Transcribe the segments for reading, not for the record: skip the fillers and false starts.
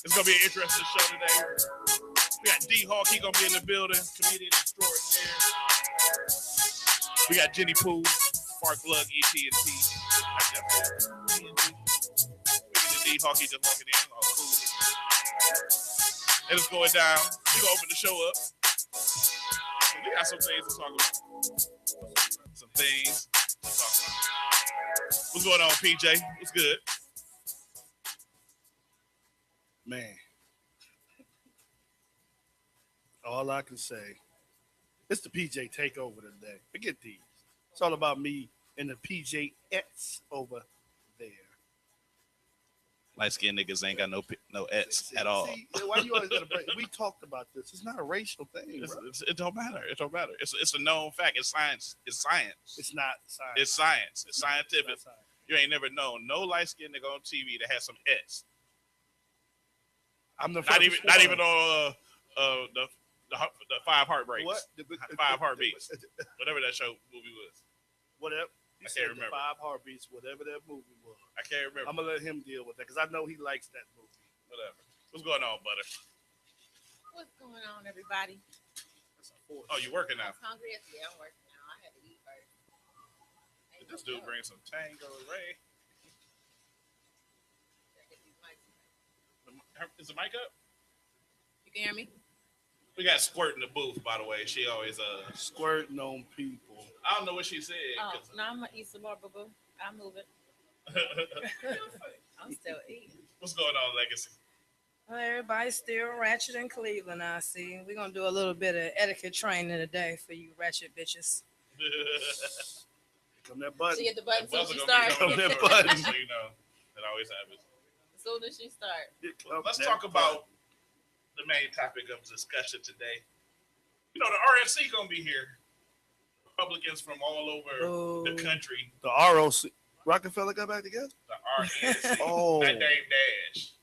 It's gonna be an interesting show today. We got D Hawk, he gonna be in the building, comedian extraordinaire. We got Jenny Pooh, Sparkplug, ET&T. D Hawk, he just walking in, all cool. And it's going down. We gonna open the show up. We got some things to talk about. Some things to talk about. What's going on, PJ? What's good? Man, all I can say, it's the PJ takeover today. Forget these. It's all about me and the PJs over there. Light skinned niggas ain't got no ets at all. See, why you always gotta break? We talked about this. It's not a racial thing, bro. It don't matter. It don't matter. It's a known fact. It's science. It's science. It's not science. It's science. It's scientific. It's science. You ain't never known no light skinned nigga on TV that has some ets. I'm the not even on the 5 Heartbreaks. What? 5 Heartbeats. Whatever that show movie was. Whatever. I can't remember. 5 Heartbeats, whatever that movie was. I can't remember. I'm gonna let him deal with that because I know he likes that movie. Whatever. What's going on, Butter? What's going on, everybody? Oh, you working now? I'm hungry. Yeah, I'm working now. I had to eat first. Did this dude bring some Tango Ray? Is the mic up? You can hear me? We got Squirt in the booth, by the way. She always squirting on people. I don't know what she said. Oh, no, I'm gonna eat some more, boo boo. I'm moving. I'm still eating. What's going on, Legacy? Well, everybody's still ratchet in Cleveland, I see. We're going to do a little bit of etiquette training today for you ratchet bitches. Come that button. She hit the button as soon as she starts. Come that button. So you know, that always happens. As soon as she starts. Let's talk about the main topic of discussion today. You know, the RNC going to be here. Republicans from all over the country. The ROC. Rockefeller got back together? The RNC. Oh. That Dame Dash.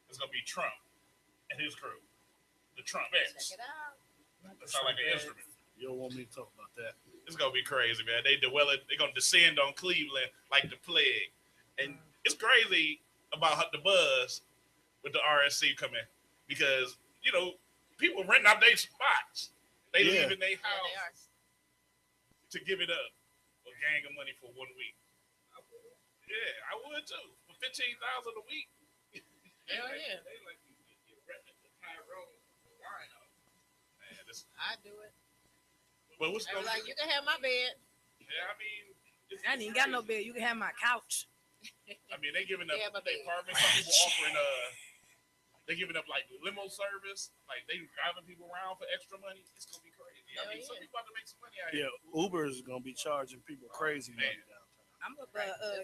It's going to be Trump and his crew. The Trump X. Check it out. That sounds like an instrument. You don't want me to talk about that. It's going to be crazy, man. They're going to descend on Cleveland like the plague. And it's crazy about the buzz with the RNC coming because, you know, people renting out their spots. They leaving their house to give it up a gang of money for 1 week. Yeah, I would too. For $15,000 a week. Hell yeah. They like you renting the Tyrone. Man, I do it. But what's going on? Like, you can have my bed. Yeah, I mean, I ain't got no bed. You can have my couch. I mean, they giving up their apartments. Some people offering they giving up like limo service. Like they driving people around for extra money. It's gonna be crazy. I mean, some people about to make some money out here. Yeah, Uber is gonna be charging people crazy money downtown. I'm gonna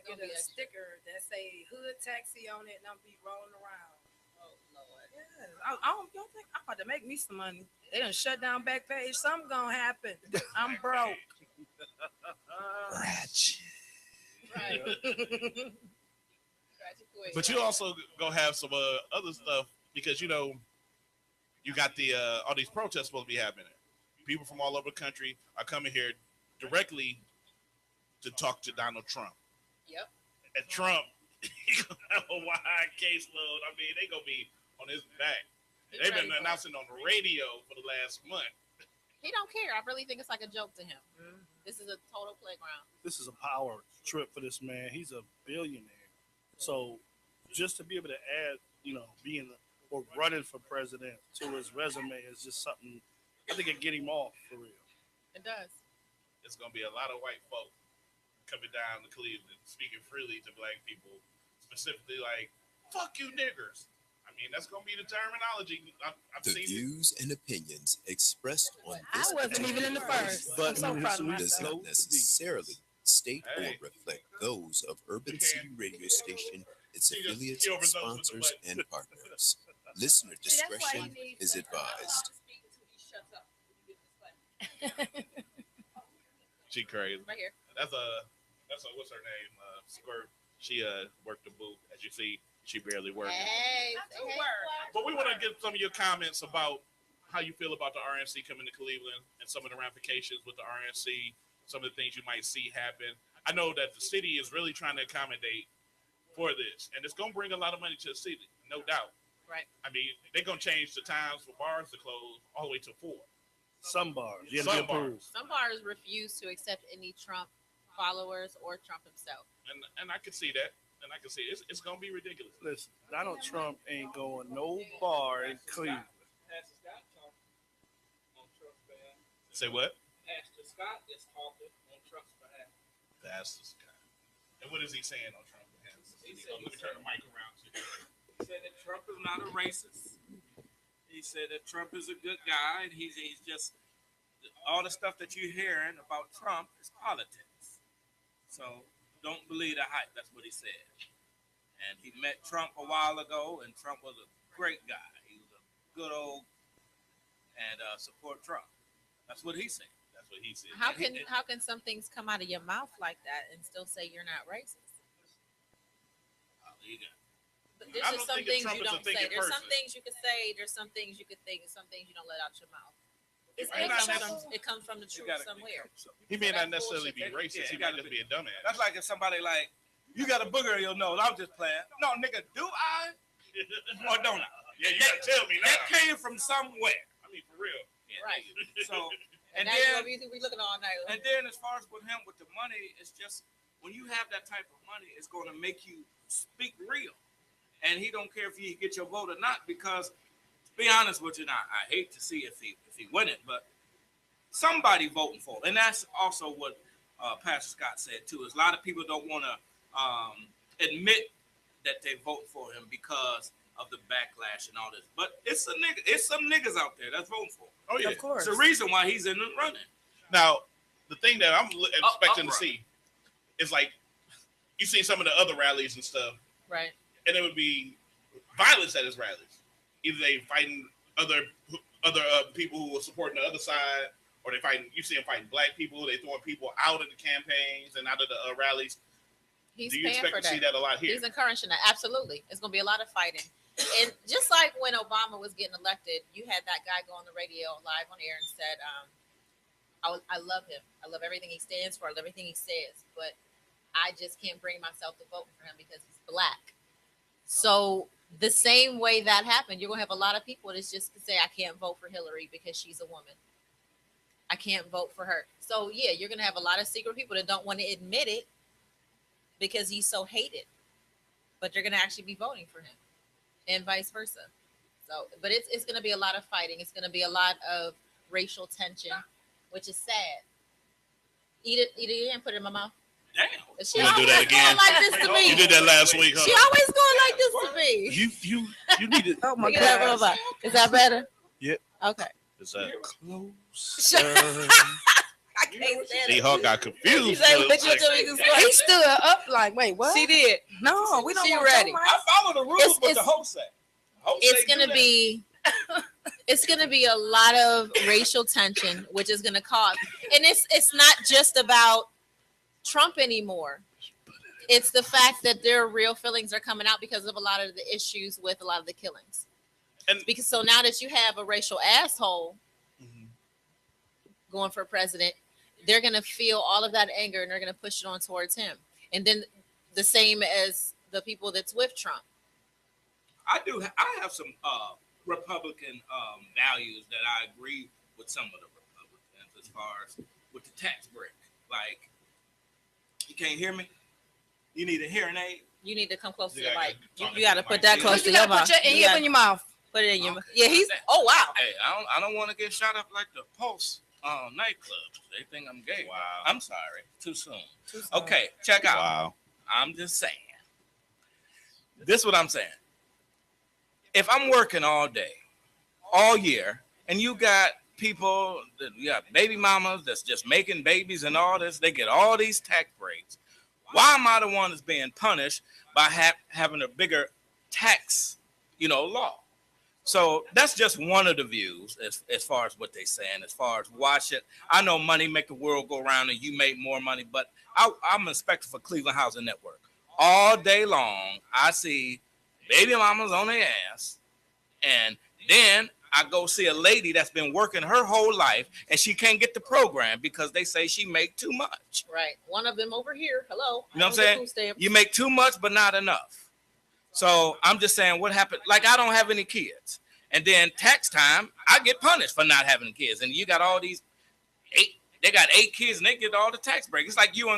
get a sticker that say hood taxi on it, and I'm be rolling around. Oh Lord. Yeah, I don't think I'm about to make me some money. They done shut down Backpage. Something gonna happen. I'm broke. Ratchet. Right. But you also gonna have some other stuff because you know you got the all these protests supposed to be happening. People from all over the country are coming here directly to talk to Donald Trump. Yep. And Trump, he gonna have a wide caseload. I mean, they gonna be on his back. They've been announcing on the radio for the last month. He don't care. I really think it's like a joke to him. Mm-hmm. This is a total playground. This is a power trip for this man. He's a billionaire. So just to be able to add, you know, being or running for president to his resume is just something I think it get him off for real. It does. It's gonna be a lot of white folk coming down to Cleveland, speaking freely to black people, specifically like "fuck you niggers." I mean, that's gonna be the terminology. I've the seen views and opinions expressed on I this wasn't even in the first. I'm so proud of does myself. not necessarily state or reflect those of Urban City Radio Station, its affiliates, sponsors, and partners. Listener discretion is advised. She crazy. Right here. That's a what's her name? Squirt. She worked the booth. As you see, she barely working. Hey, But we want to get some of your comments about how you feel about the RNC coming to Cleveland and some of the ramifications with the RNC, some of the things you might see happen. I know that the city is really trying to accommodate for this, and it's going to bring a lot of money to the city, no doubt. Right. I mean, they're gonna change the times for bars to close all the way to 4. Some bars. You Some have to bars. Some bars refuse to accept any Trump followers or Trump himself. And I can see that. And I can see it's gonna be ridiculous. Listen, Donald Trump ain't going no bar in Cleveland. Say what? Pastor Scott is talking on Trump's behalf. Pastor Scott. And what is he saying on Trump's behalf? Let me turn the mic around to you. He said that Trump is not a racist. He said that Trump is a good guy, and he's just all the stuff that you're hearing about Trump is politics. So don't believe the hype. That's what he said. And he met Trump a while ago, and Trump was a great guy. He was a good old and support Trump. That's what he said. That's what he said. How can some things come out of your mouth like that and still say you're not racist? But there's I just don't some think things Trump you is a don't say. thinking There's some person. things you can say. There's some things you can think. And some things you don't let out your mouth. It comes from the truth somewhere. He may So not that's necessarily bullshit. be racist. Yeah, he he might gotta just be- be a dumbass. That's like if somebody like, you got a booger in your nose. I'm just playing. No, nigga, do I or don't I? Yeah, you gotta tell me now. That came from somewhere. I mean, for real. Right. So, And and now you're then, gonna be looking all night. and then as far as with him with the money, it's just when you have that type of money, it's going to make you speak real. And he don't care if you get your vote or not, because to be honest with you, now I hate to see if he win it, but somebody voting for him. And that's also what Pastor Scott said too. Is a lot of people don't want to admit that they vote for him because of the backlash and all this. But it's some niggas out there that's voting for him. Oh yeah. Of course. It's the reason why he's in the running. Now, the thing that I'm expecting to upright. see is like you see some of the other rallies and stuff, Right. and it would be violence at his rallies. Either they fighting other people who are supporting the other side, or they fighting. You see them fighting black people. They throwing people out of the campaigns and out of the rallies. He's Do you paying expect for to see that. that a lot here? He's encouraging that. Absolutely. It's going to be a lot of fighting. And just like when Obama was getting elected, you had that guy go on the radio live on air and said, I love him. I love everything he stands for. I love everything he says. But I just can't bring myself to vote for him because he's black. So the same way that happened, you're going to have a lot of people that's just say, I can't vote for Hillary because she's a woman. I can't vote for her. So, yeah, you're going to have a lot of secret people that don't want to admit it because he's so hated. But you're going to actually be voting for him and vice versa. So, but it's going to be a lot of fighting. It's going to be a lot of racial tension, which is sad. Eat it and put it in my mouth. Damn. She You gonna do that always again? going like this to me. You did that last week, huh? She always going like this to me. You need to. Oh my Look at that, God. Is that better? Yep. Okay. Is that? Close. I can't stand See, it. Hawk got She confused. said, "What you doing?" He stood up like, wait, what? She did. No, we don't She want ready. your mic. I follow the rules, It's- but the it's- host say. Host It's say do gonna that. be. It's gonna be a lot of racial tension, which is gonna cause, and it's not just about Trump anymore. It's the fact that their real feelings are coming out because of a lot of the issues with a lot of the killings. And- because so now that you have a racial asshole going for president, they're gonna feel all of that anger and they're gonna push it on towards him. And then the same as the people that's with Trump. I have some Republican values that I agree with some of the Republicans as far as with the tax break. Like, you can't hear me? You need a hearing aid? You need to come close to Yeah, your mic. talk You got to into the put mic. that You close to You your gotta mouth. put your You ear gotta in your mouth. put it in your mouth. Okay. Yeah, he's. Oh wow. Hey, I don't want to get shot up like the Pulse nightclubs. They think I'm gay. Wow. I'm sorry. Too soon. Too soon. Okay, check out. Wow. I'm just saying. This is what I'm saying. If I'm working all day, all year, and you got people, you got baby mamas that's just making babies and all this, they get all these tax breaks. Why am I the one that's being punished by having a bigger tax, law? So that's just one of the views as far as what they're saying, as far as why should, I know money make the world go around and you make more money, but I'm an inspector for Cleveland Housing Network. All day long, I see baby mamas on their ass, and then I go see a lady that's been working her whole life and she can't get the program because they say she make too much. Right. One of them over here. Hello. You know what I'm saying? You make too much, but not enough. So I'm just saying, what happened? Like, I don't have any kids, and then tax time, I get punished for not having kids, and you got all these 8. They got 8 kids and they get all the tax breaks. It's like you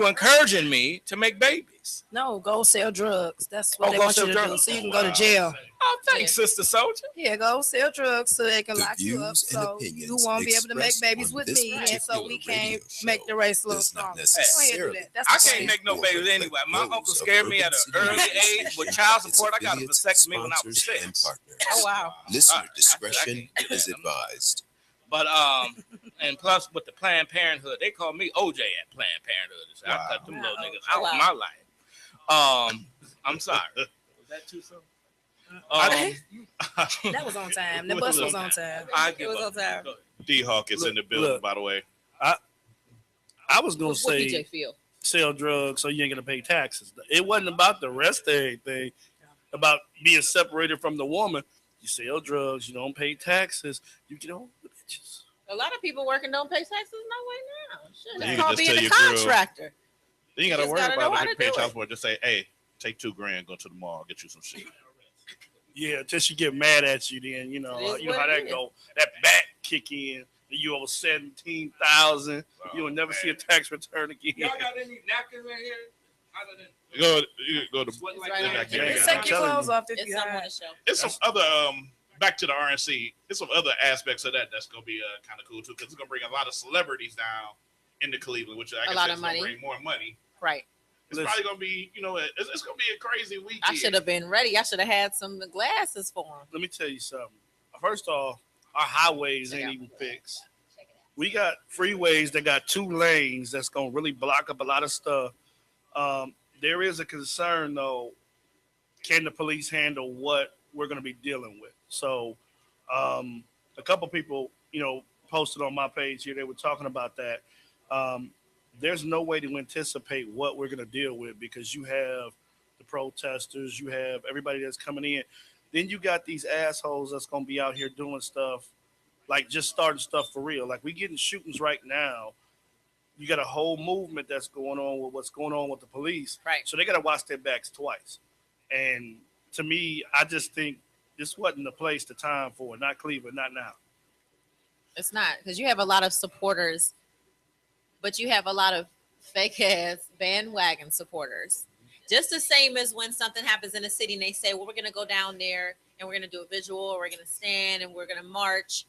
encouraging me to make babies. No, go sell drugs. That's what they want you to do. So you can go to jail. Oh, thanks, Sister Soldier. Yeah, go sell drugs so they can The lock you up. views and So opinions you won't be able to make expressed babies on with this me, and so particular we radio can't show make the race a little does not stronger. Go ahead and do necessarily that. That's I the can't plan. make no or babies reflect anyway. My those uncle of scared me at Urban an early City age Radio with child its support. I got a affiliates, vasectomy when I was sponsors, and 6. partners. Oh wow. Listener All right. discretion I can't do is that. advised. But and plus with the Planned Parenthood, they call me OJ at Planned Parenthood. So I cut them little niggas out of my life. I'm sorry. Was that too soon? That was on time. The bus was on time. It was on time. D-Hawk is in the building, look. by the way. I was gonna What say DJ feel? sell drugs so you ain't gonna pay taxes. It wasn't about the rest of everything. About being separated from the woman. You sell drugs, you don't pay taxes, you get all the bitches. A lot of people working don't pay taxes no way now. Shit, You it's can called just being tell a your girl- contractor. Then you got to just worry gotta know about how it. to Pay do child it. support. Just say, hey, take $2,000, go to the mall, get you some shit. Yeah, until she get mad at you, then It is you know what how it that is. go. That back kick in. You over 17,000. You will never see a tax return again. Y'all got any napkins in here? Other than You go to. sweat It's like right that? here. Yeah, Just yeah. take your clothes off if It's you something on have. the shelf. It's some other back to the RNC. It's some other aspects of that's gonna be kind of cool too, because it's gonna bring a lot of celebrities down into Cleveland, which I guess lot is of gonna money. bring more money. Right. It's Listen. probably gonna be, it's gonna be a crazy weekend. I should have been ready. I should have had some glasses for him. Let me tell you something. First off, our highways Check ain't out. even fixed. We got freeways that got 2 lanes that's gonna really block up a lot of stuff. There is a concern though. Can the police handle what we're gonna be dealing with? So, a couple people, posted on my page here. They were talking about that. There's no way to anticipate what we're gonna deal with because you have the protesters, you have everybody that's coming in. Then you got these assholes that's gonna be out here doing stuff, like just starting stuff for real. Like we getting shootings right now. You got a whole movement that's going on with what's going on with the police. Right. So they got to watch their backs twice. And to me, I just think this wasn't the place, the time for it. Not Cleveland, not now. It's not because you have a lot of supporters, but you have a lot of fake ass bandwagon supporters. Just the same as when something happens in a city and they say, well, we're going to go down there and we're going to do a visual, or we're going to stand and we're going to march.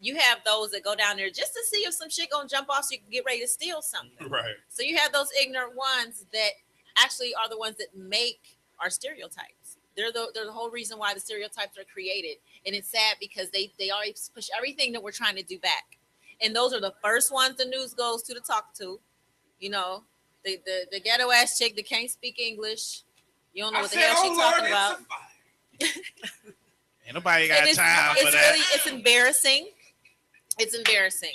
You have those that go down there just to see if some shit going to jump off so you can get ready to steal something. Right. So you have those ignorant ones that actually are the ones that make our stereotypes. They're the whole reason why the stereotypes are created. And it's sad because they always push everything that we're trying to do back. And those are the first ones the news goes to talk to. The ghetto ass chick that can't speak English. You don't know what the hell she's talking about. Ain't nobody got And time for that. it's embarrassing. It's embarrassing.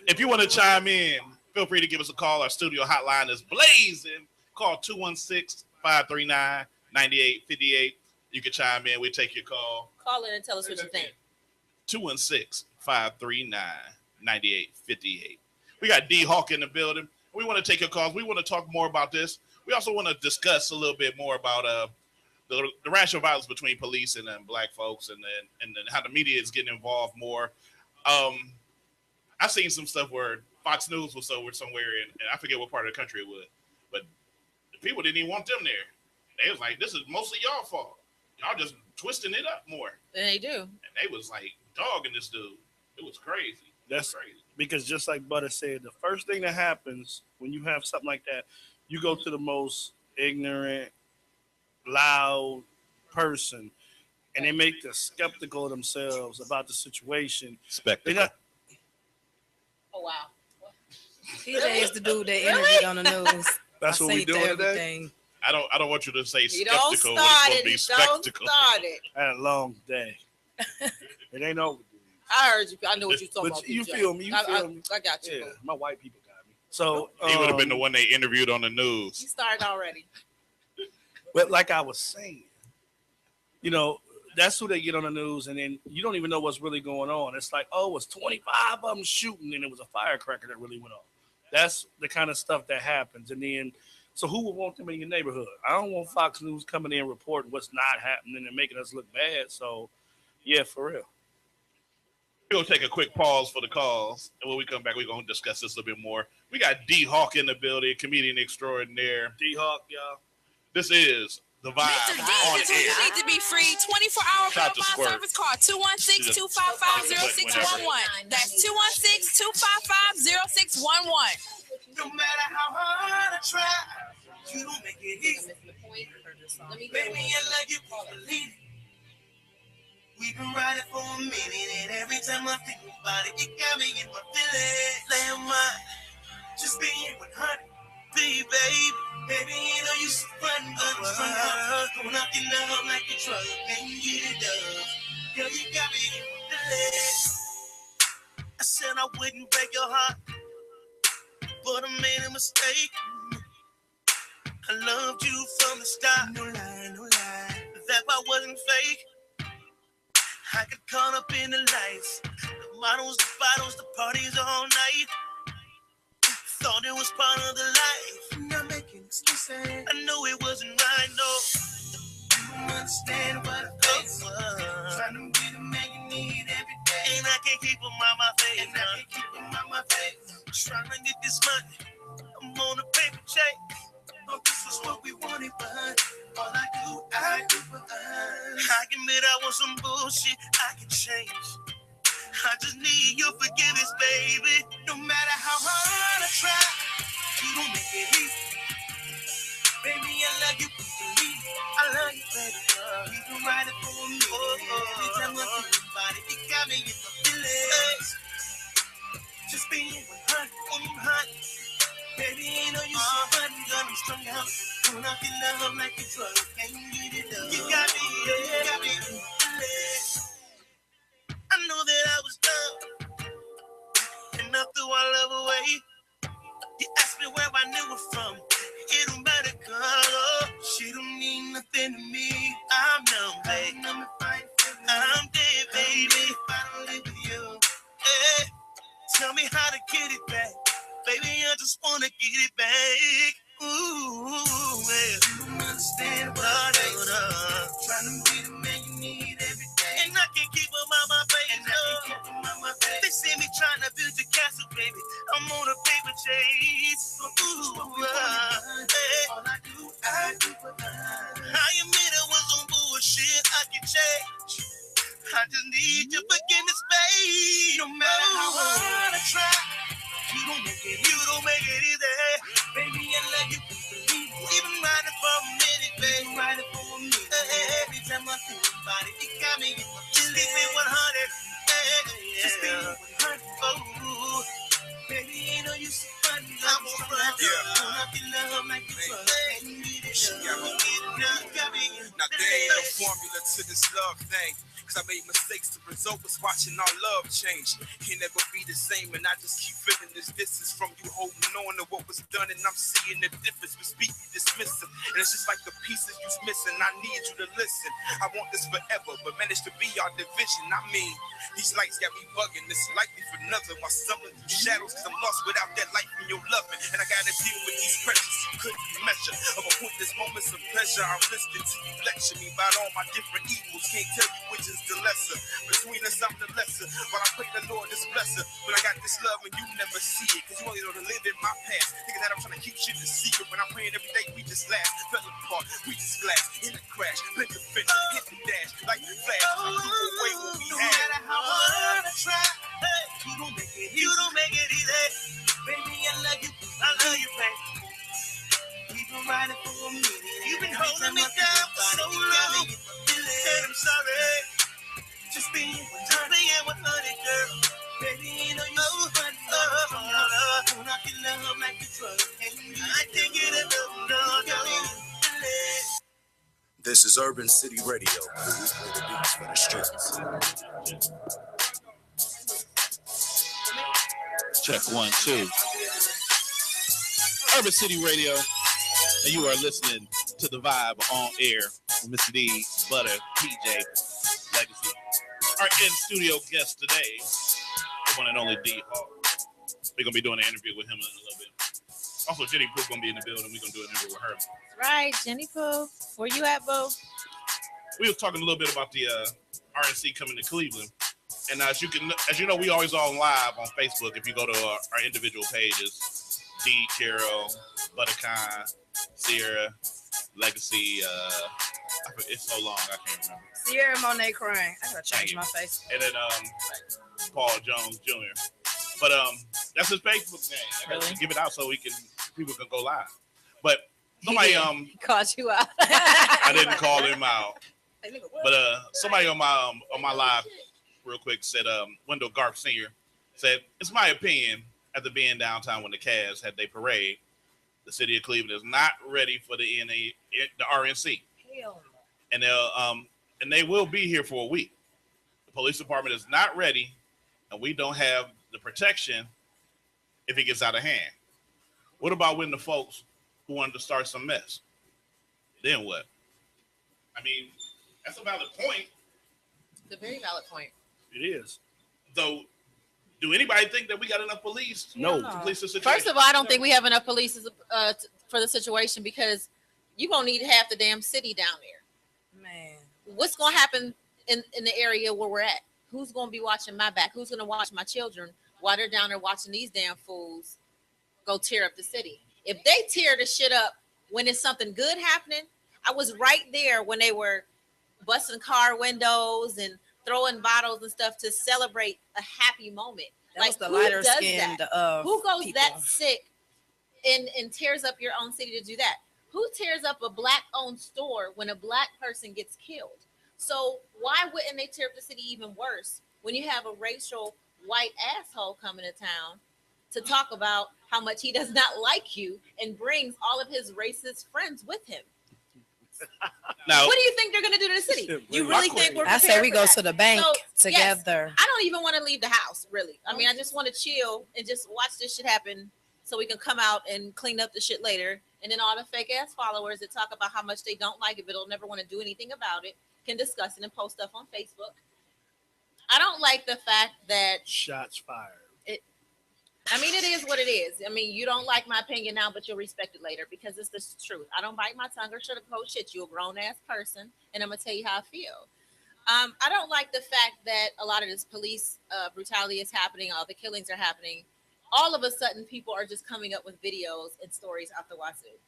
If you want to chime in, feel free to give us a call. Our studio hotline is blazing. Call 216-539-9858. You can chime in. We'll take your call. Call in and tell us what you think. 216-539-9858. We got D-Hawk in the building. We want to take your calls. We want to talk more about this. We also want to discuss a little bit more about the racial violence between police and black folks, and then how the media is getting involved more. I've seen some stuff where Fox News was over somewhere, and I forget what part of the country it was, but the people didn't even want them there. They was like, "This is mostly y'all fault. Y'all just twisting it up more." And they do. And they was like dogging this dude. It was crazy. That's Crazy. because just like Butter said, the first thing that happens when you have something like that, you go to the most ignorant, loud person, and they make the skeptical of themselves about the situation. Spectacle. They're not. Oh wow. TJ is the dude that interviewed on the news. That's what we saved doing today. everything. I don't want you to say You don't skeptical. start It's it. gonna be You don't spectacle. start it. I had a long day. It ain't over. I heard you. I know what you're talking But about. you PJ. feel me? You feel me? I got you. Yeah, my white people got me. So He would have been the one they interviewed on the You news. started already. But like I was saying, that's who they get on the news, and then you don't even know what's really going on. It's like, oh, it's 25 of them shooting, and it was a firecracker that really went off. That's the kind of stuff that happens. And then So who would want them in your neighborhood? I don't want Fox News coming in reporting what's not happening and making us look bad. So, yeah, for real. We're going to take a quick pause for the calls. And when we come back, we're going to discuss this a little bit more. We got D-Hawk in the building, comedian extraordinaire. D-Hawk, y'all. This is The Vibe Mr. D on is when you air. need to be free. 24-hour Shout to mobile Squirt. service. Call 216-255-0611. That's 216-255-0611. No matter how hard I try, you don't make it easy. Baby, I love you, believe it. We've been riding for a minute, and every time I think about it, it got me in my feelings. Landmine, just being 100, baby. Baby, you know you so fun, but I'm strong. Going up in love like a truck, and you get it done. Girl, you got me in my feelings. I said I wouldn't break your heart, but I made a mistake. I loved you from the start. No lie, no lie. That part wasn't fake. I got caught up in the lights. The models, the bottles, the parties all night. Thought it was part of the life. Not making excuses. I know it wasn't right, no. You don't understand what I face. Trying to be the man you need every day. And I can't keep them on my face. Trying to get this money. I'm on a paper chase. Oh, this is what we wanted, but all I do for us. I admit I want some bullshit I can change. I just need your forgiveness, baby. No matter how hard I try, you don't make it easy. Baby, I love you, believe it. I love you, baby. You've been riding for me. Every time I think about it, it got me in my feelings. Just being 100. Baby, you know you so funny, got me strung out. Going up in love like a drug, and you need it up. You got me. I know that I was dumb, and I threw our love away. You asked me where I knew her from. It don't matter, girl. She don't mean nothing to me. I'm numb, babe. I'm dead, baby. If I don't live with you, hey, tell me how to get it back. Baby, I just wanna get it back. Ooh, well, you don't understand what I do. Trying to be the man you need every day. And I can't keep them on my face. They see me trying to build a castle, baby. I'm on a paper chase. Ooh, hey. All I do for us. I admit I was on bullshit. I can change. I just need your forgiveness, babe. No matter how hard I try. You don't make it easy. Baby, I love you, believe it. We've been riding for a minute, baby. Every time I think about it, it got me in my feelings. Keep it 100. Just be 100. Oh, baby, you know you so funny. I'm a friend. Going up in love like a drug. Now there ain't no formula to this love thing. Cause I made mistakes, the result was watching our love change. Can't never be the same, and I just keep feeling this distance from you, holding on to what was done, and I'm seeing the difference. But speak, you dismiss them, and it's just like the pieces you's missing. I need you to listen. I want this forever, but managed to be our division. I mean, these lights got me bugging. It's likely for nothing. While stumbling through shadows, cause I'm lost without that light from your loving. And I gotta deal with these pressures you couldn't measure. Of a pointless moments of pleasure, I'm listening to you lecture me about all my different evils. Can't tell you which is the lesser. Between us, I'm the lesser. While I pray the Lord this blesser. When I got this love and you never see it. Cause you only know to live in my past. Thinking that I'm trying to keep shit a secret. When I'm praying every day, we just laugh. Fell apart, we just glass. In a crash, blink the fence, hit the dash. Like the flash, I threw away what we had. No matter how hard I try, hey, you don't make it easy. Baby, I love you, baby. We've been riding for a minute. You've been holding me down for so long. And I'm sorry. Just being 100, girl. Baby, you know you so funny. Don't knock your love like a drug. I can't get enough, no. This is Urban City Radio, where we play the beats for the streets. Check 1, 2. Urban City Radio, and you are listening to The Vibe on air with Mr. D, Butter, PJ, Legacy. Our in-studio guest today, the one and only D-Hawk. We're going to be doing an interview with him in a little bit. Also, Jenny Pooh gonna be in the building. We're gonna do an interview with her. Right, Jenny Pooh. Where you at, boo? We were talking a little bit about the RNC coming to Cleveland, and as you know, we always on live on Facebook. If you go to our individual pages, D, Carol, Buttercon, Sierra, Legacy. It's so long I can't remember. Sierra Monet crying. I gotta change my face. And then Paul Jones Jr. But that's his Facebook name. I gotta give it out so people can go live. But somebody He called you out. I didn't call him out. But somebody on my live real quick said Wendell Garth Sr. said, it's my opinion, after being downtown when the Cavs had their parade, the city of Cleveland is not ready for the RNC. Hell no. And they will be here for a week. The police department is not ready, and we don't have the protection if it gets out of hand. What about when the folks who wanted to start some mess? Then what? I mean, that's a valid point. It's a very valid point. It is. Though, do anybody think that we got enough police? No. To police the situation? First of all, I don't think we have enough police for the situation because you're going to need half the damn city down there. Man. What's going to happen in the area where we're at? Who's going to be watching my back? Who's going to watch my children while they're down there watching these damn fools go tear up the city? If they tear the shit up when it's something good happening, I was right there when they were busting car windows and throwing bottles and stuff to celebrate a happy moment. That was the lighter skinned who goes people. that sick and tears up your own city to do that? Who tears up a black-owned store when a black person gets killed? So why wouldn't they tear up the city even worse when you have a racial white asshole coming to town to talk about how much he does not like you and brings all of his racist friends with him? Now, what do you think they're going to do to the city? You really think we're I prepared say we for go that? to the bank So, together. yes, I don't even want to leave the house, really. I mean, I just want to chill and just watch this shit happen so we can come out and clean up the shit later. And then all the fake ass followers that talk about how much they don't like it, but they'll never want to do anything about it, can discuss it and post stuff on Facebook. I don't like the fact that shots fired. I mean, it is what it is. I mean, you don't like my opinion now, but you'll respect it later because it's the truth. I don't bite my tongue or sugarcoat shit. You're a grown ass person, and I'm gonna tell you how I feel. I don't like the fact that a lot of this police brutality is happening, all the killings are happening. All of a sudden, people are just coming up with videos and stories out the wazoo.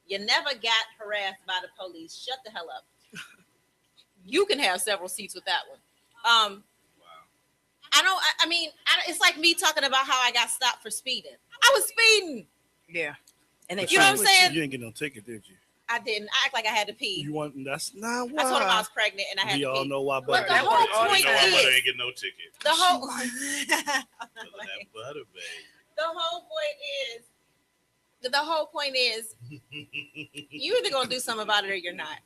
You never got harassed by the police. Shut the hell up. You can have several seats with that one. It's like me talking about how I got stopped for speeding. I was speeding. Yeah. And they you know what I'm saying? You didn't get no ticket, did you? I didn't. I act like I had to pee. You want? That's not why. I told him I was pregnant and I had to pee. We all know why. But the whole point is, ain't get no ticket. The whole point is, you either gonna do something about it or you're not.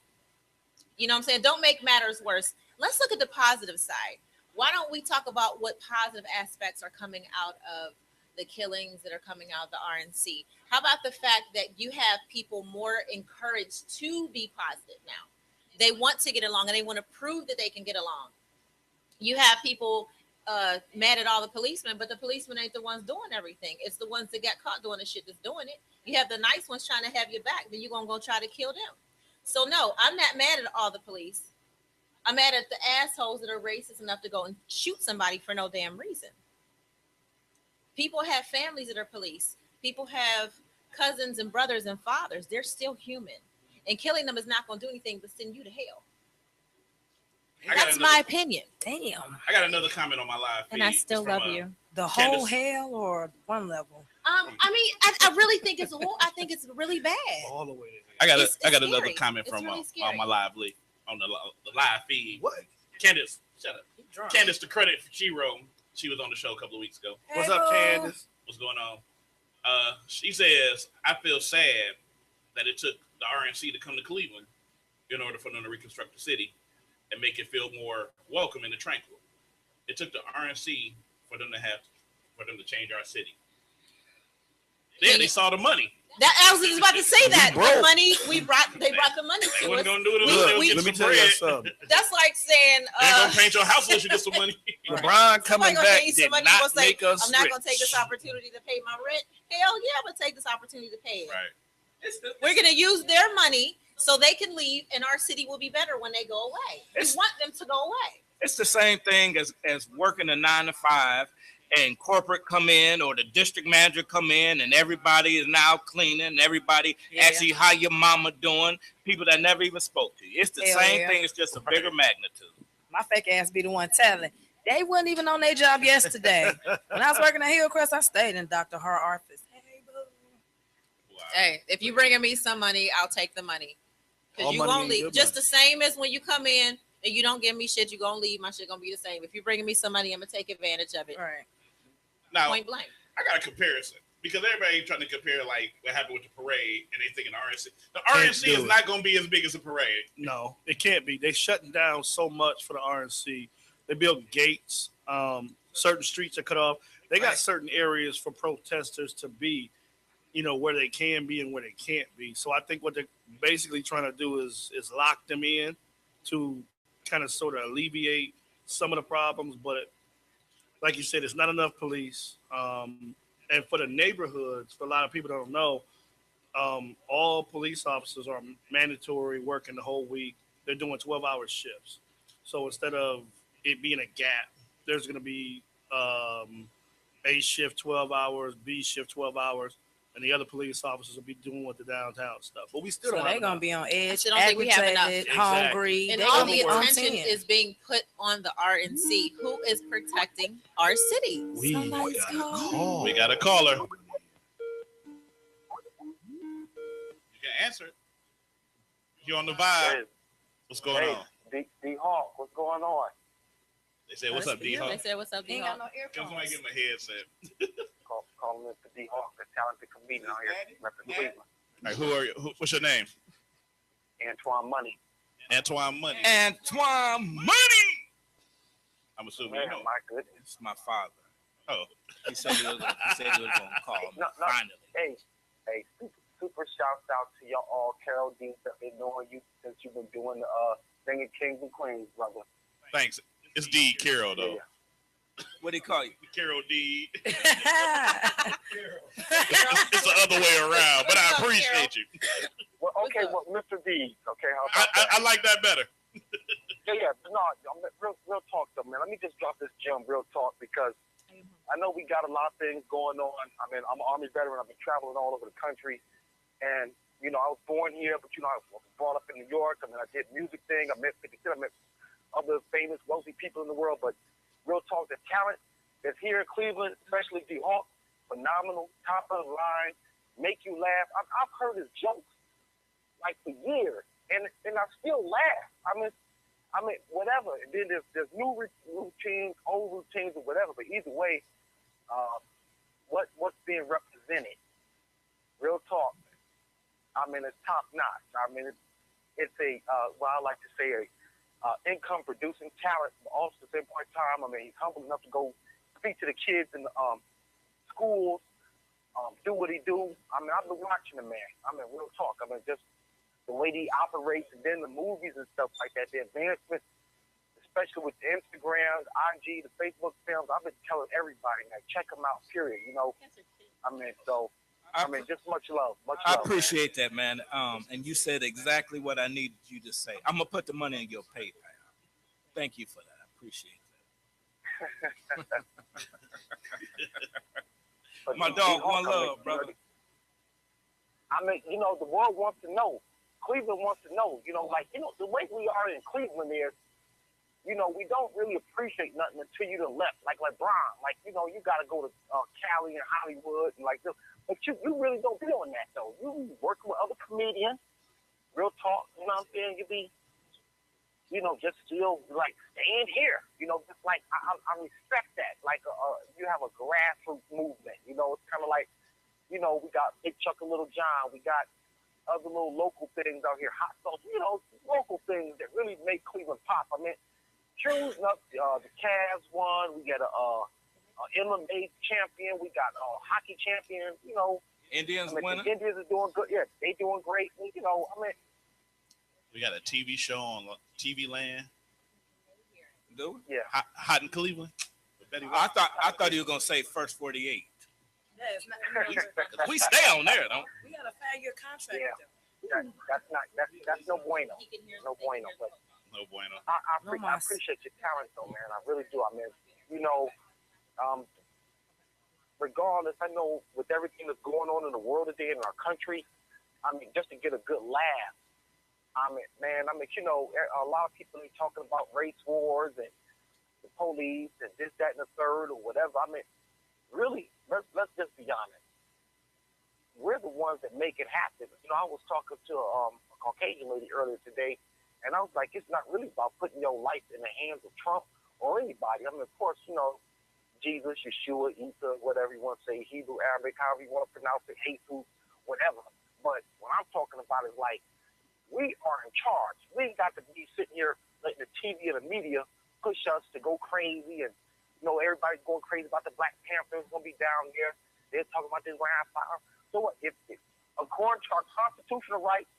You know what I'm saying? Don't make matters worse. Let's look at the positive side. Why don't we talk about what positive aspects are coming out of the killings that are coming out of the RNC? How about the fact that you have people more encouraged to be positive now? They want to get along and they want to prove that they can get along. You have people mad at all the policemen, but the policemen ain't the ones doing everything. It's the ones that got caught doing the shit that's doing it. You have the nice ones trying to have your back, then you're going to go try to kill them. So no, I'm not mad at all the police. I'm mad at the assholes that are racist enough to go and shoot somebody for no damn reason. People have families that are police. People have cousins and brothers and fathers. They're still human. And killing them is not going to do anything but send you to hell. That's my opinion. Damn. I got another comment on my live feed. And I still love you. The whole hell or one level? I mean, I really think it's really bad. All the way. I got scary. another comment from really on my live lead. On the live feed. What? Candace, shut up. Candace, the credit she wrote. She was on the show a couple of weeks ago. What's up, Candace? What's going on? She says, I feel sad that it took the RNC to come to Cleveland in order for them to reconstruct the city and make it feel more welcome and tranquil. It took the RNC for them to change our city. Then they saw the money. I was just about to say that. broke. The money they brought the money They to wasn't us. gonna do it unless they was Let getting me some tell you bread. something. That's like saying, They ain't gonna paint your house unless you get some money. LeBron coming somebody gonna back pay you some did money, you not gonna say, make us I'm not rich. gonna take this opportunity to pay my rent. Hell yeah, I'm gonna take this opportunity to pay it. Right. We're gonna use their money so they can leave, and our city will be better when they go away. We want them to go away. It's the same thing as working a 9 to 5 and corporate come in or the district manager come in and everybody is now cleaning. Everybody asks you how your mama doing. People that never even spoke to you. It's the same thing. It's just a bigger magnitude. My fake ass be the one telling. They wasn't even on their job yesterday. When I was working at Hillcrest, I stayed in Dr. Her office. Hey, boo. Wow. Hey, if you bringing me some money, I'll take the money. Because you won't leave. Just the same as when you come in and you don't give me shit, you gonna leave. My shit gonna be the same. If you're bringing me some money, I'm gonna take advantage of it. Right. Now, point blank. I got a comparison because everybody trying to compare like what happened with the parade, and they thinking RNC. The RNC is not going to be as big as the parade. No, it can't be. They shutting down so much for the RNC. They built gates. Certain streets are cut off. They got certain areas for protesters to be, where they can be and where they can't be. So I think what they're basically trying to do is lock them in to kind of sort of alleviate some of the problems, but like you said, it's not enough police. And for the neighborhoods, for a lot of people that don't know, all police officers are mandatory working the whole week. They're doing 12-hour shifts. So instead of it being a gap, there's going to be A shift 12 hours, B shift 12 hours, and the other police officers will be doing with the downtown stuff. But we still don't have they're going to be on edge, I don't think we have enough. hungry. And they all gonna the be on attention 10. is being put on the RNC. Who is protecting our city? We got a call. We got a caller. You can answer it. You on the vibe? What's going on? D Hawk, what's going on? They said, "What's up, D Hawk?" They said, "What's up, D Hawk?" Can somebody get my headset? Calling Mr. D Hawk, a talented comedian out here representing Cleveland. All right, who are you? What's your name? Antoine Money. Antoine Money. Antoine Money. I'm assuming Man, you know. my goodness. It's my father. Oh, he said he was going to call me. Finally. Hey, super shouts out to y'all all. Carol D, that been knowing you since you've been doing singing Kings and Queens, brother. Thanks. It's D Carol though. Yeah. What do you call you? Carol D. It's the other way around, but I appreciate you. Well, okay, well, Mr. D. Okay, I like that better. Yeah. No, real talk though, man. Let me just drop this gem, real talk, because I know we got a lot of things going on. I mean, I'm an Army veteran. I've been traveling all over the country, and I was born here, but I was brought up in New York. I mean, I did music thing. I met 50 Cent. I met other famous, wealthy people in the world. But real talk, the talent that's here in Cleveland, especially D Hawk, phenomenal, top of the line, make you laugh. I've heard his jokes like for years, and I still laugh. I mean, whatever. And then there's new routines, old routines, or whatever. But either way, what's being represented, real talk. I mean, it's top notch. I mean, it's a what I like to say income producing talent. But also at the same point in time, I mean, he's humble enough to go speak to the kids in the schools, do what he do. I mean, I've been watching the man. I mean, real talk. I mean, just the way he operates, and then the movies and stuff like that, the advancements, especially with the Instagram, the IG, the Facebook films. I've been telling everybody, like, check them out, period. I mean, just much love. I appreciate that, man. And you said exactly what I needed you to say. I'm going to put the money in your PayPal. Thank you for that. I appreciate that. My dog, one love, brother. I mean, the world wants to know. Cleveland wants to know. The way we are in Cleveland is, we don't really appreciate nothing until you done left. Like LeBron. Like, you got to go to Cali and Hollywood and like this. But you really don't be on that, though. You working with other comedians, real talk, you know what I'm saying? You be, just still, like, staying here. Just like, I respect that. Like, you have a grassroots movement. It's kind of like, we got Big Chuck and Little John. We got other little local things out here, hot sauce, local things that really make Cleveland pop. I mean, choosing up the Cavs won. We got a MMA champion. We got a hockey champion. Indians I mean, winning. the Indians are doing good. Yeah, they doing great. You know, I mean, We got a TV show on TV Land. Do we? yeah. Hot in Cleveland. with Betty I White. thought you were gonna say first 48. Yeah, it's not, We stay on there, don't we? we got a 5-year contract Yeah. with them. That's no bueno. No bueno. But No bueno. I No mas. appreciate your talent, though, man. I really do. I mean, you know, regardless, I know with everything that's going on in the world today in our country, I mean, just to get a good laugh. I mean, man, you know, a lot of people are talking about race wars and the police and this, that, and the third or whatever. I mean, really, let's just be honest. We're the ones that make it happen. You know, I was talking to a Caucasian lady earlier today, and I was like, it's not really about putting your life in the hands of Trump or anybody. I mean, of course, you know, Jesus, Yeshua, Isa, whatever you want to say, Hebrew, Arabic, however you want to pronounce it, Jesus, whatever. But what I'm talking about is like, we are in charge. We ain't got to be sitting here letting the TV and the media push us to go crazy, and you know everybody's going crazy about the Black Panthers gonna be down there. They're talking about this wildfire. So what? If according to our constitutional rights,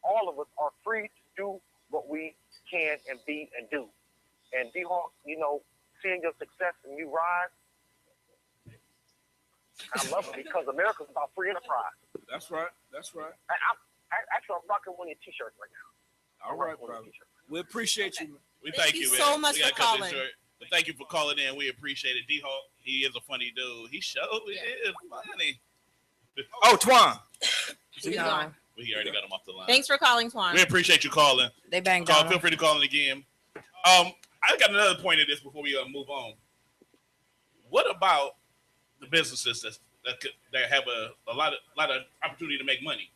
all of us are free to do what we can and be and do. And D-Hawk, you know, seeing your success and you rise, I love it because America's about free enterprise. That's right. That's right. Actually, I'm rocking one of your T-shirts right now. All right, brother. We appreciate you. We thank you so man. much We for gotta cut this calling. short. But thank you for calling in. We appreciate it. D-Hawk, he is a funny dude. He is funny. Oh, Twan. He's gone. We already got him off the line. Thanks for calling, Twan. We appreciate you calling. They banged Call. on Feel free to call in again. I got another point of this before we move on. What about the businesses that have a lot of opportunity to make money?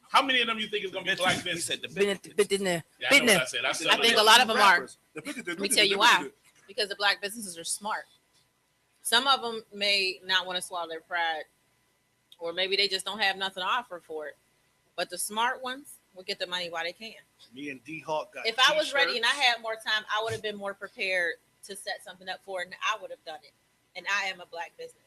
How many of them you think is going to be black businesses? there. Yeah, I know what I said. I think a lot of them are. Let Let me tell you why. Because the black businesses are smart. Some of them may not want to swallow their pride, or maybe they just don't have nothing to offer for it. But the smart ones will get the money while they can. Me and D-Hawk got If I was ready and I t-shirts. had more time, I would have been more prepared to set something up for it, and I would have done it. And I am a black business.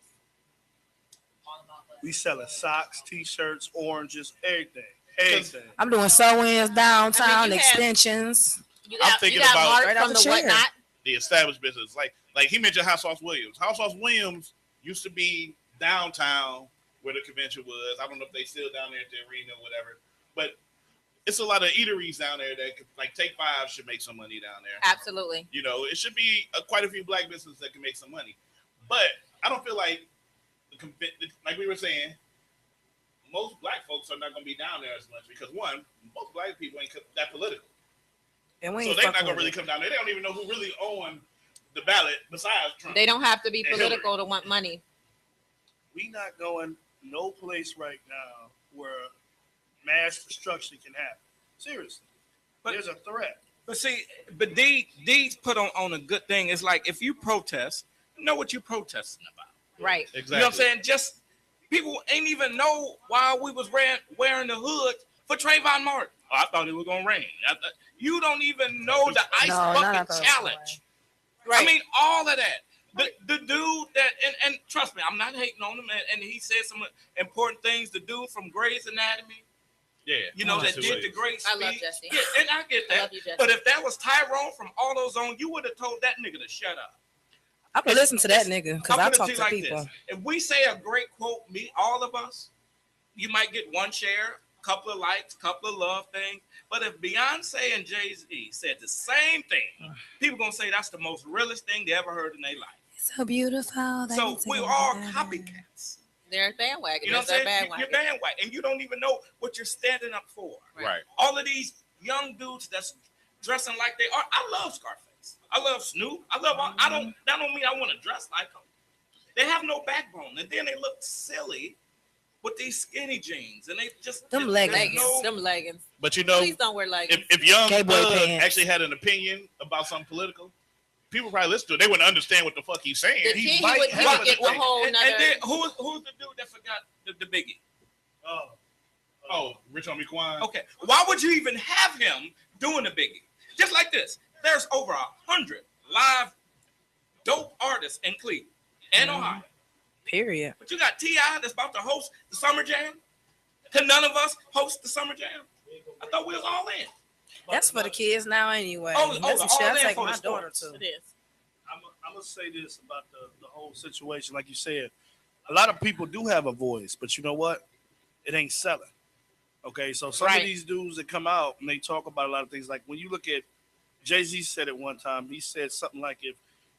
We selling socks, T-shirts, oranges, everything. I'm doing sew-ins downtown, I mean, you have- extensions. You I'm got, thinking you got about- Mark Right off from the the chair. Whatnot. The established business, like he mentioned, House Sauce Williams. House Sauce Williams used to be downtown where the convention was. I don't know if they still down there at the arena or whatever, but it's a lot of eateries down there that could, like Take Five should make some money down there. Absolutely. You know, it should be quite a few black businesses that can make some money. But I don't feel like, like we were saying, most black folks are not going to be down there as much because one, most black people ain't that political. And we So ain't they're not fucking going to with really it. come down there. They don't even know who really own the ballot besides Trump. They don't have to be And political to want money. We not going no place right now where mass destruction can happen. Seriously. But- There's a threat. But see, but D's put on a good thing. It's like if you protest, know what you're protesting about. Right. Exactly. You know what I'm saying? Just people ain't even know why we was wearing the hood for Trayvon Martin. Oh, I thought it was gonna rain. You don't even know the ice No, not I bucket thought it was challenge. Right. I mean, all of that. The dude that and trust me, I'm not hating on him, and he said some important things. The dude from Grey's Anatomy, Yeah. you know, that Jesse did the Williams. great I speech. love Jesse. Yeah, and I get I that. love you, Jesse. But if that was Tyrone from AutoZone, you would have told that nigga to shut up. I can listen to that nigga because I'll I put it talk you to like people. this. If we say a great quote, all of us, you might get one share, couple of likes, couple of love things. But if Beyonce and Jay-Z said the same thing, people gonna say that's the most realest thing they ever heard in their life. So beautiful. So we're all copycats. They're bandwagon. You know what They're I'm saying? bandwagon. You're bandwagon, and you don't even know what you're standing up for. Right. All of these young dudes that's dressing like they are. I love Scarface. I love Snoop. I love. I don't. That don't mean I want to dress like them. They have no backbone, and then they look silly with these skinny jeans, and they just Them there's leggings. no- Them leggings. But you know, Please don't wear leggings. if Young Gay boy Thug pants. actually had an opinion about something political, people probably listen to it. They wouldn't understand what the fuck he's saying. The kid, he would have get an a opinion. whole and nother. then who's the dude that forgot the Biggie? Oh, Rich Homie Quan. Okay, why would you even have him doing the Biggie? Just like this, there's over 100 live dope artists in Cleveland and Ohio. Period. But you got T.I. that's about to host the Summer Jam. Can none of us host the Summer Jam? I thought we was all in. That's for the kids now anyway. That's some shit I take for my the daughter sports. to. It is. I'm gonna say this about the whole situation. Like you said, a lot of people do have a voice, but you know what? It ain't selling. Okay, so some of these dudes that come out and they talk about a lot of things. Like when you look at Jay-Z said it one time. He said something like,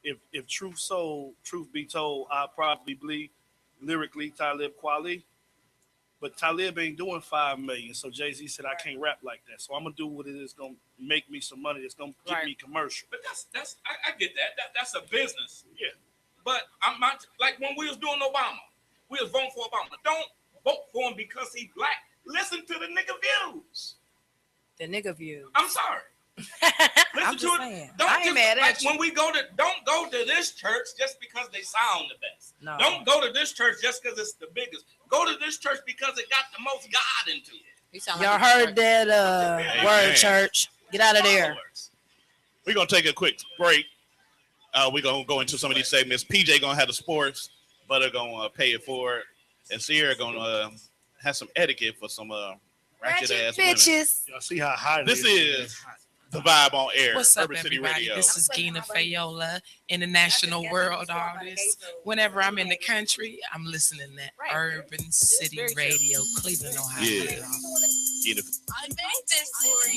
"If truth be told, I probably believe lyrically Talib Kweli, but Talib ain't doing 5 million." So Jay-Z said, "I can't rap like that. So I'm gonna do what it is gonna make me some money. It's gonna get me commercial." But I get that. That's a business. Yeah. But I'm not like when we was doing Obama. We was voting for Obama. Don't vote for him because he black. Listen to the nigga views. The nigga views. I'm sorry. I'm just saying. Don't I ain't mad at you. When we don't go to this church just because they sound the best. No. Don't go to this church just because it's the biggest. Go to this church because it got the most God into it. Y'all heard that word, church. Get out of there. We're going to take a quick break. We're going to go into some of these segments. PJ going to have the sports. Butter going to pay it for it. And Sierra going to have some etiquette for some ratchet-ass bitches. Y'all see how high this is. The Vibe on Air. What's up, Urban City everybody? Radio. This is Gina Fayola, international world artist. Whenever I'm in the country, I'm listening to Urban City Radio, Cleveland, Ohio. Yeah. Gina. I made this for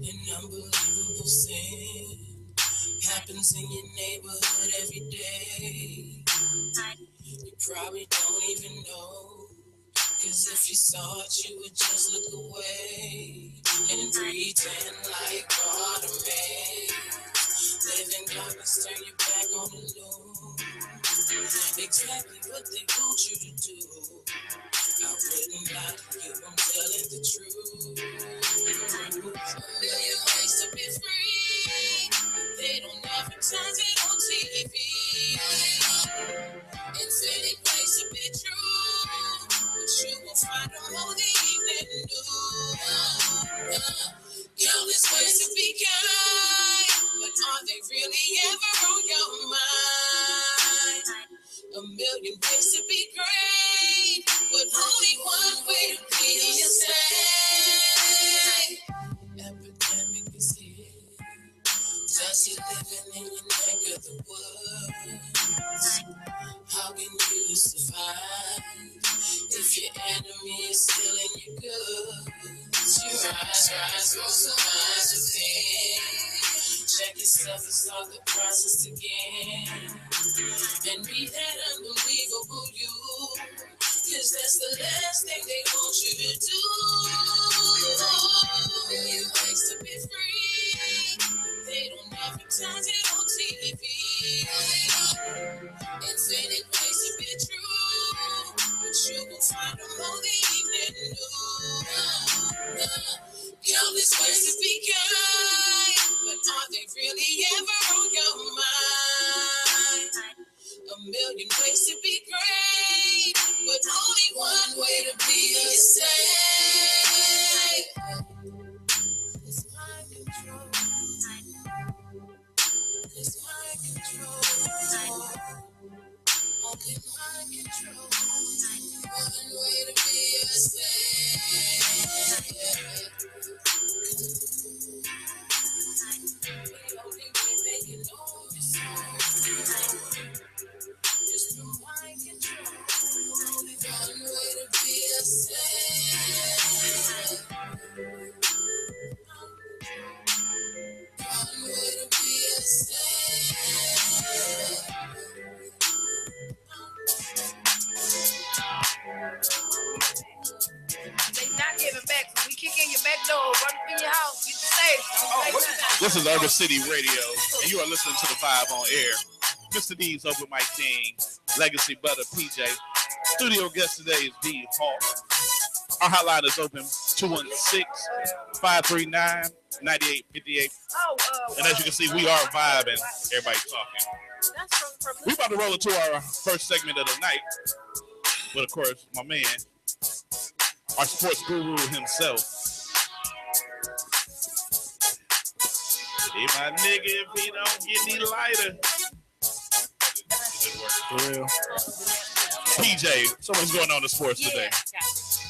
An unbelievable sin happens in your neighborhood every day. You probably don't even know, 'cause if you saw it, you would just look away and pretend like God made. Living darkness, turn your back on the news. Exactly what they want you to do. I wouldn't lie to you, I'm telling the truth. A million ways to be free, but they don't advertise it on TV. Infinite ways to be true, but you will find them on the evening news. Countless ways to be kind, but are they really ever on your mind? A million ways to be great, but only one way to be a saint. Epidemic is here, just you living in your neck of the woods. How can you survive if your enemy is still in your goods? You rise, roll some eyes within. Check yourself and start the process again. And be that unbelievable you, 'cause that's the last thing they want you to do. Million ways to be free, they don't advertise it on TV. Infinite ways to be true, but you will find them on the evening news. Countless ways to be kind, but are they really ever on your mind? A million ways to be great, but only one way to be a saint. It's mind control. It's mind control. Only mind control. One way to be a saint. The only way they can know is just the mind control. Only one way to be a saint. One way to be a saint. They not giving back. When we kick in your back door, run up in your house, get safe. This is Urban City Radio, and you are listening to the Vibe on Air. Mr. D's up with Mike King, Legacy Butter, PJ. Studio guest today is B. Hall. Our hotline is open 539-9858. And as you can see, we are vibing. Everybody's talking. We about to roll into our first segment of the night. But of course, my man, our sports guru himself. Hey, my nigga, if he don't get any lighter. For real. PJ, so what's going on in sports today?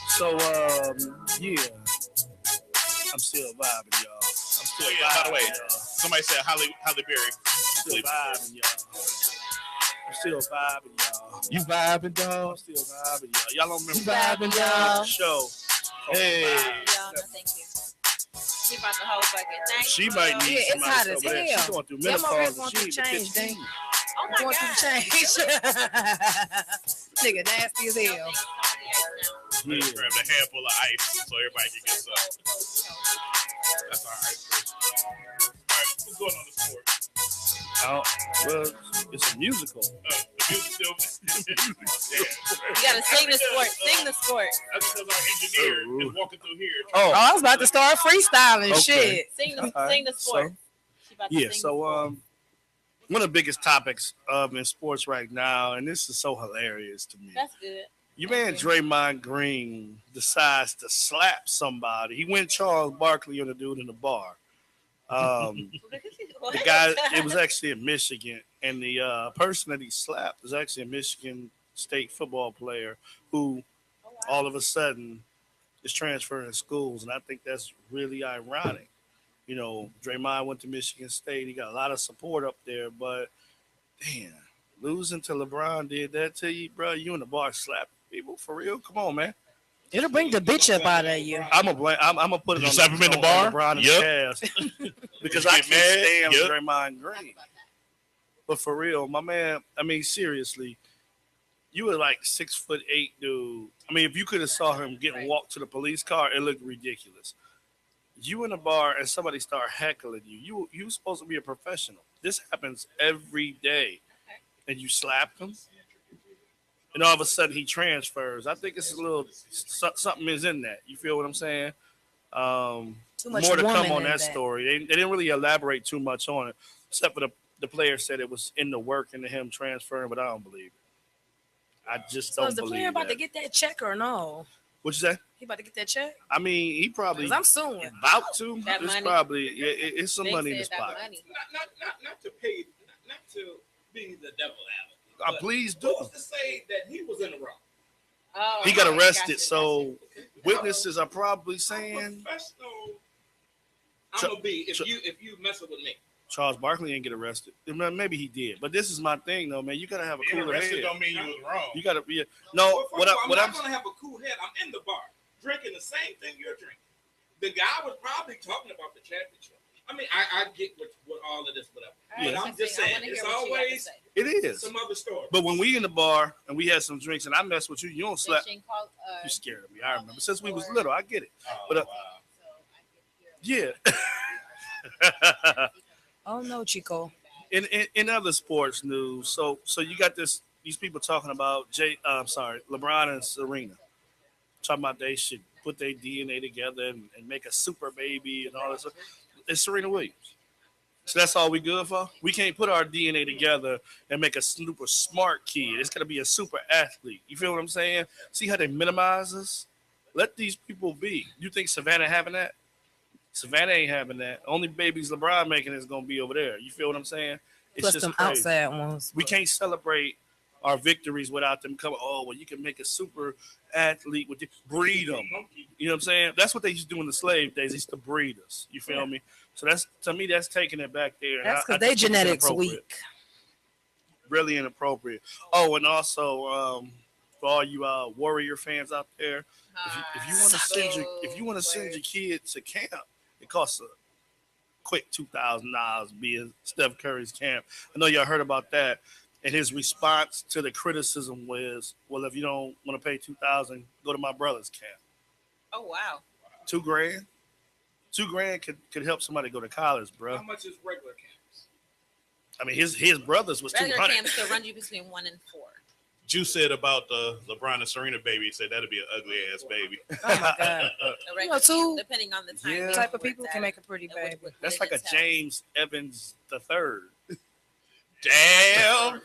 So, yeah. I'm still vibing, y'all. I'm still vibing, by the way, y'all. somebody said Holly Berry. Still vibing, y'all. I'm still vibing, y'all. You vibing, dog? I'm still vibing, y'all. Y'all don't remember Vibing, y'all. the show? Hey. Y'all, no, thank you. She brought the whole bucket. Thank She you. might need Yeah, it's hot somebody as over there. hell. She's going through Them over here menopause. going She through ain't change, but 15. dang. Oh my Going God. through change. Nigga nasty as hell. Let's grab a handful of ice so everybody can get some. That's our ice cream. All right, what's going on in sport? Oh, well, it's a musical. The music still. You gotta sing the sport. Sing the sport. That's because our engineer is walking through here. Oh, I was about to start freestyling Okay. shit. Sing the All right, sport. She about to Yeah, sing the so sport. one of the biggest topics in sports right now, and this is so hilarious to me. That's good. Your man Draymond Green decides to slap somebody. He went Charles Barkley on the dude in the bar. The guy, it was actually in Michigan, and the person that he slapped was actually a Michigan State football player who all of a sudden is transferring schools, and I think that's really ironic. You know, Draymond went to Michigan State. He got a lot of support up there, but damn, losing to LeBron did that to you, bro. You in the bar slapping people for real? Come on, man. It'll bring the bitch up out of you. I'm gonna put it Did you on slap him in the bar? LeBron and Yep. Cavs because Did you I get can't mad? stand Yep. Draymond Green. But for real, my man. I mean, seriously, you were like 6'8" dude. I mean, if you could have saw him getting walked to the police car, it looked ridiculous. You in a bar and somebody start heckling you. You supposed to be a professional. This happens every day, and you slap him, and all of a sudden he transfers. I think it's a little something is in that. You feel what I'm saying? Too much More to come woman on in that story. They didn't really elaborate too much on it, except for the player said it was in the work into him transferring, but I don't believe it. I just So don't is the believe player about that. to get that check or no? What you say? He about to get that check? I mean, he probably 'Cause I'm suing. about to. That It's money. probably it's some They money in said his that pocket. money. Not to pay, not to be the devil advocate. but Please do. Who's to say that he was in the wrong? Oh, He got okay, arrested, gotcha, so witnesses are probably saying Professional. I'm gonna be if you messing with me. Charles Barkley ain't get arrested. Maybe he did, but this is my thing, though, man. You gotta have a Being cooler arrested head. don't mean you was wrong. You gotta be. Well, No, first what of all, I'm not gonna have a cool head. I'm in the bar drinking the same thing you're drinking. The guy was probably talking about the championship. I mean, I get what all of this, whatever. Yeah. But I'm just saying, it's always It is. some other story. But when we in the bar and we had some drinks and I mess with you, you don't slap. Fishing You scared of me. I remember since we was little. I get it. But yeah. Oh no, Chico. In other sports news, so you got these people talking about LeBron and Serena, talking about they should put their DNA together and make a super baby and all this stuff. It's Serena Williams. So that's all we good for? We can't put our DNA together and make a super smart kid. It's gonna be a super athlete. You feel what I'm saying? See how they minimize us? Let these people be. You think Savannah having that? Savannah ain't having that. Only babies LeBron making is gonna be over there. You feel what I'm saying? It's Plus just them crazy. outside ones. We can't celebrate our victories without them coming. Oh, well, you can make a super athlete with breed them. You know what I'm saying? That's what they used to do in the slave days. They used to breed us. You feel me? So that's, to me, that's taking it back there. That's I because they just think it's genetics inappropriate. weak. Really inappropriate. Oh, and also for all you Warrior fans out there, if you want to send your kid to camp, it costs a quick $2,000 to be in Steph Curry's camp. I know y'all heard about that. And his response to the criticism was, "Well, if you don't want to pay $2,000, go to my brother's camp." Oh wow. $2,000. $2,000 could help somebody go to college, bro. How much is regular camps? I mean, his brothers was Regular $200. camps still run you between 1 and 4. Juice said about the LeBron and Serena baby. He said that'd be an ugly ass baby. Oh my god. You know, two depending on the time. Yeah. type of people can make a pretty baby. That's like a James Evans the third. Damn.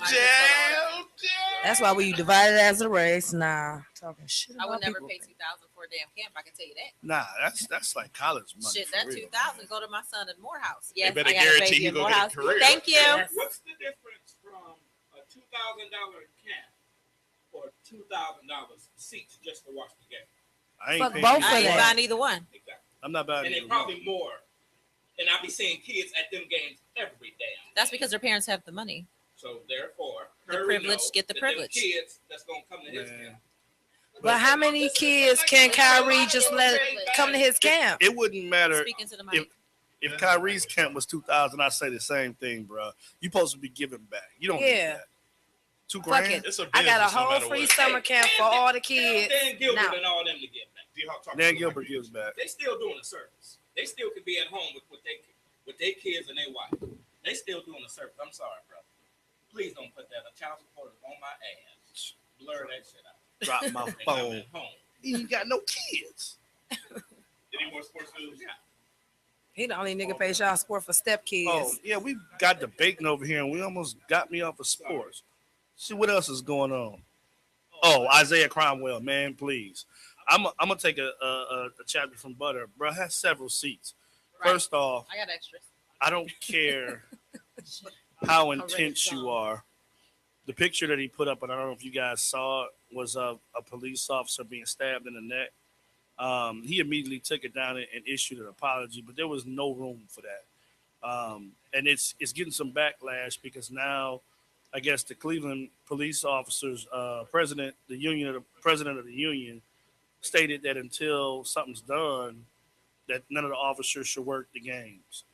That's why we divided as a race. Nah, talking shit. I would about never people. pay $2,000 for a damn camp. I can tell you that. Nah, that's like college money. Shit, for that real. $2,000 go to my son in Morehouse. Yes, better I got a guarantee baby he in gonna get a Morehouse. career. Thank you. Yes. What's the difference from a $2,000 camp or $2,000 seats just to watch the game? I ain't Fuck paying both I either ain't one. buying either one. Exactly. I'm not buying And they either probably one. more. And I be seeing kids at them games every day. That's because their parents have the money. So therefore, The Curry privilege knows get the that them privilege. kids that's gonna come to his Man. camp. But how many kids can Kyrie just let come to his camp? It wouldn't matter Speaking to the mic. if Kyrie's camp was 2,000. I say the same thing, bro. You supposed to be giving back. You don't need Yeah. that. $2 Fuck grand. it. It's a I got a business no whole matter free what. summer camp for all the kids. Dan Gilbert Now. and all them to get back. D-Hawk talking Dan to Gilbert my gives back. They still doing a service. They still could be at home with their kids and their wife. They still doing a service. I'm sorry, bro. Please don't put that. A child support is on my ass. Blur that shit out. Drop my And I'm phone. at home. He ain't got no kids. Any more sports news? Yeah. He the only nigga pay y'all support for step kids. Oh yeah, we got debating over here, and we almost got me off of sports. See what else is going on. Oh, Isaiah Cromwell, man, please. I'm gonna take a chapter from Butter, bro. Has several seats. Right. First off, I got extras. I don't care how intense you are. The picture that he put up, and I don't know if you guys saw it, was of a police officer being stabbed in the neck. He immediately took it down and issued an apology, but there was no room for that. And it's getting some backlash because now, I guess the Cleveland police officers, president of the union, stated that until something's done, that none of the officers should work the games.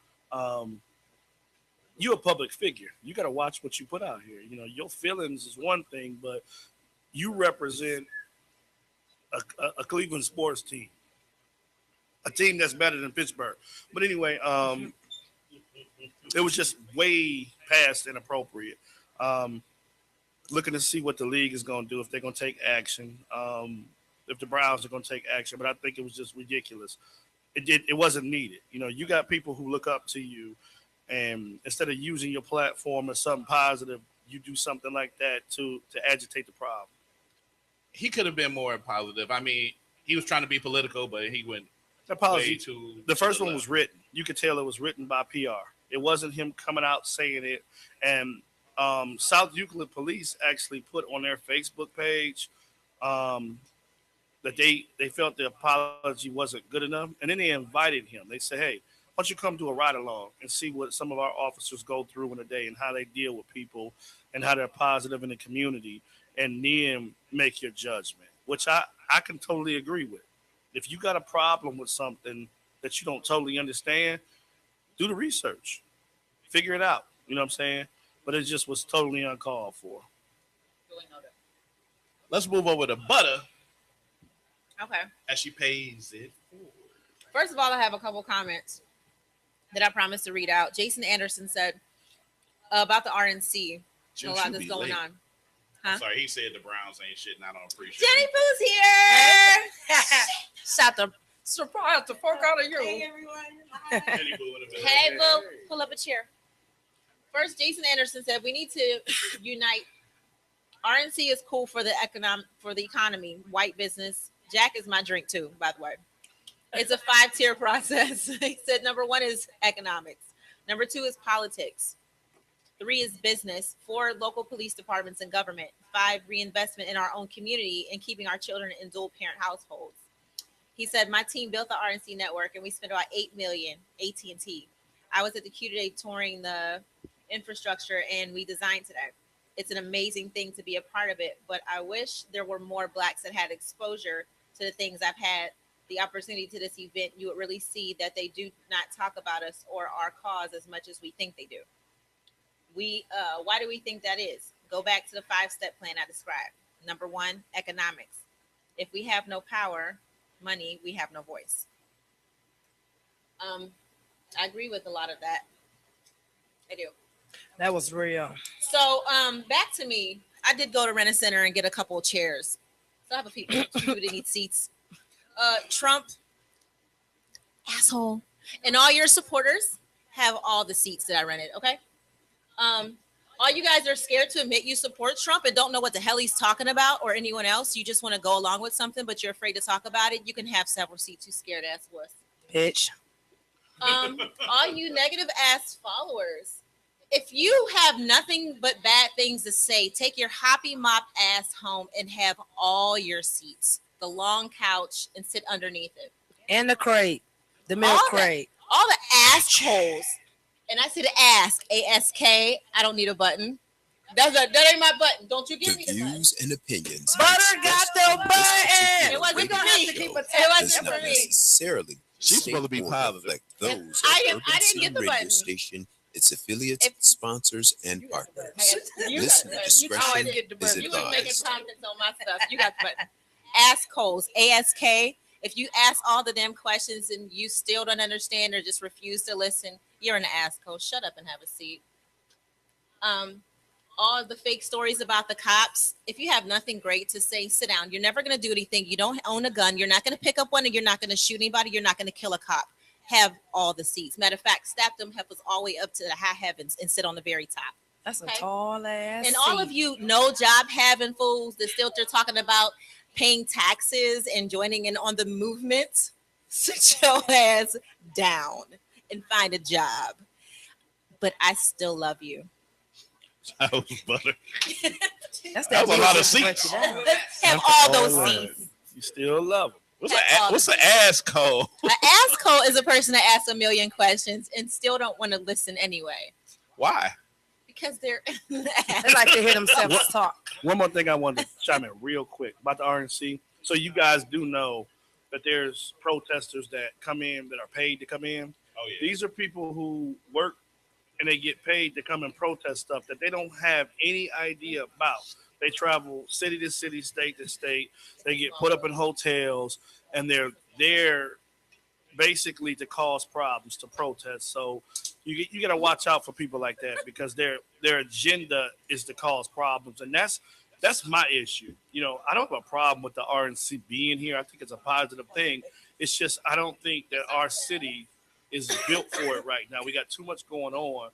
You're a public figure. You got to watch what you put out here. You know, your feelings is one thing, but you represent a Cleveland sports team, a team that's better than Pittsburgh. But anyway, it was just way past inappropriate. Looking to see what the league is going to do, if they're going to take action, if the Browns are going to take action. But I think it was just ridiculous. It wasn't needed. You know, you got people who look up to you, and instead of using your platform as something positive, you do something like that to agitate the problem. He could have been more positive. I mean, he was trying to be political, but he went The apology. way too. The first to one was written. You could tell it was written by PR. It wasn't him coming out saying it. And South Euclid Police actually put on their Facebook page that they felt the apology wasn't good enough. And then they invited him. They said, hey, why don't you come do a ride along and see what some of our officers go through in a day and how they deal with people and how they're positive in the community, and then make your judgment, which I can totally agree with. If you got a problem with something that you don't totally understand, do the research, figure it out. You know what I'm saying? But it just was totally uncalled for. Let's move over to Butter Okay. as she pays it forward. First of all, I have a couple comments that I promised to read out. Jason Anderson said about the RNC. A lot that's going on. Huh? Sorry, he said the Browns ain't shit, and I don't appreciate Jenny it. Pooh's here. Shot the surprise the fuck out of you. Jenny Pooh in the building. Hey, boo, pull up a chair. First, Jason Anderson said we need to unite. RNC is cool for the economy, white business. Jack is my drink too, by the way. It's a 5-tier process. He said number 1 is economics. Number 2 is politics. 3 is business. 4, local police departments and government. 5, reinvestment in our own community and keeping our children in dual parent households. He said, my team built the RNC network and we spent about $8 million, AT&T. I was at the Q today touring the infrastructure and we designed today. It's an amazing thing to be a part of it, but I wish there were more Blacks that had exposure to the things I've had the opportunity to this event. You would really see that they do not talk about us or our cause as much as we think they do. Why do we think that is? Go back to the 5-step plan I described. Number 1, economics. If we have no power, money, we have no voice. I agree with a lot of that. I do. That was real. So back to me. I did go to Rent a Center and get a couple of chairs. So I have a people that need seats. Trump, asshole, and all your supporters have all the seats that I rented. Okay. All you guys are scared to admit you support Trump and don't know what the hell he's talking about or anyone else. You just want to go along with something, but you're afraid to talk about it. You can have several seats. You scared ass wuss. Bitch. All you negative ass followers. If you have nothing but bad things to say, take your hoppy mop ass home and have all your seats, the long couch, and sit underneath it. And the crate, the milk crate. All the assholes. And I said ask, A-S-K. I don't need a button. That ain't my button. Don't you give me the views and opinions. Butter got the button. It wasn't for me. It wasn't for me. Necessarily. She's supposed to be positive. Like those I of Urban didn't get the Radio button. Station, its affiliates, sponsors, and partners. You Listener discretion is You was making advised. comments on my stuff. You got the button. Assholes, A-S-K. If you ask all the damn questions and you still don't understand or just refuse to listen, you're an asshole. Shut up and have a seat. All the fake stories about the cops. If you have nothing great to say, sit down. You're never going to do anything. You don't own a gun. You're not going to pick up one and you're not going to shoot anybody. You're not going to kill a cop. Have all the seats. Matter of fact, stack them heifers all the way up to the high heavens and sit on the very top. That's a tall ass. And all of you no job having fools that still they're talking about paying taxes and joining in on the movement, sit your ass down and find a job. But I still love you. That was butter. That was a lot of seats. Have all those seats. You still love him. What's an asshole? An asshole is a person that asks a million questions and still don't want to listen anyway. Why? Because they're they like to hear themselves talk. One more thing I wanted to chime in real quick about the RNC. So you guys do know that there's protesters that come in that are paid to come in. Oh yeah. These are people who work and they get paid to come and protest stuff that they don't have any idea about. They travel city to city, state to state. They get put up in hotels, and they're there basically to cause problems, to protest. So you got to watch out for people like that because their agenda is to cause problems, and that's my issue. You know, I don't have a problem with the RNC being here. I think it's a positive thing. It's just I don't think that our city is built for it right now. We got too much going on.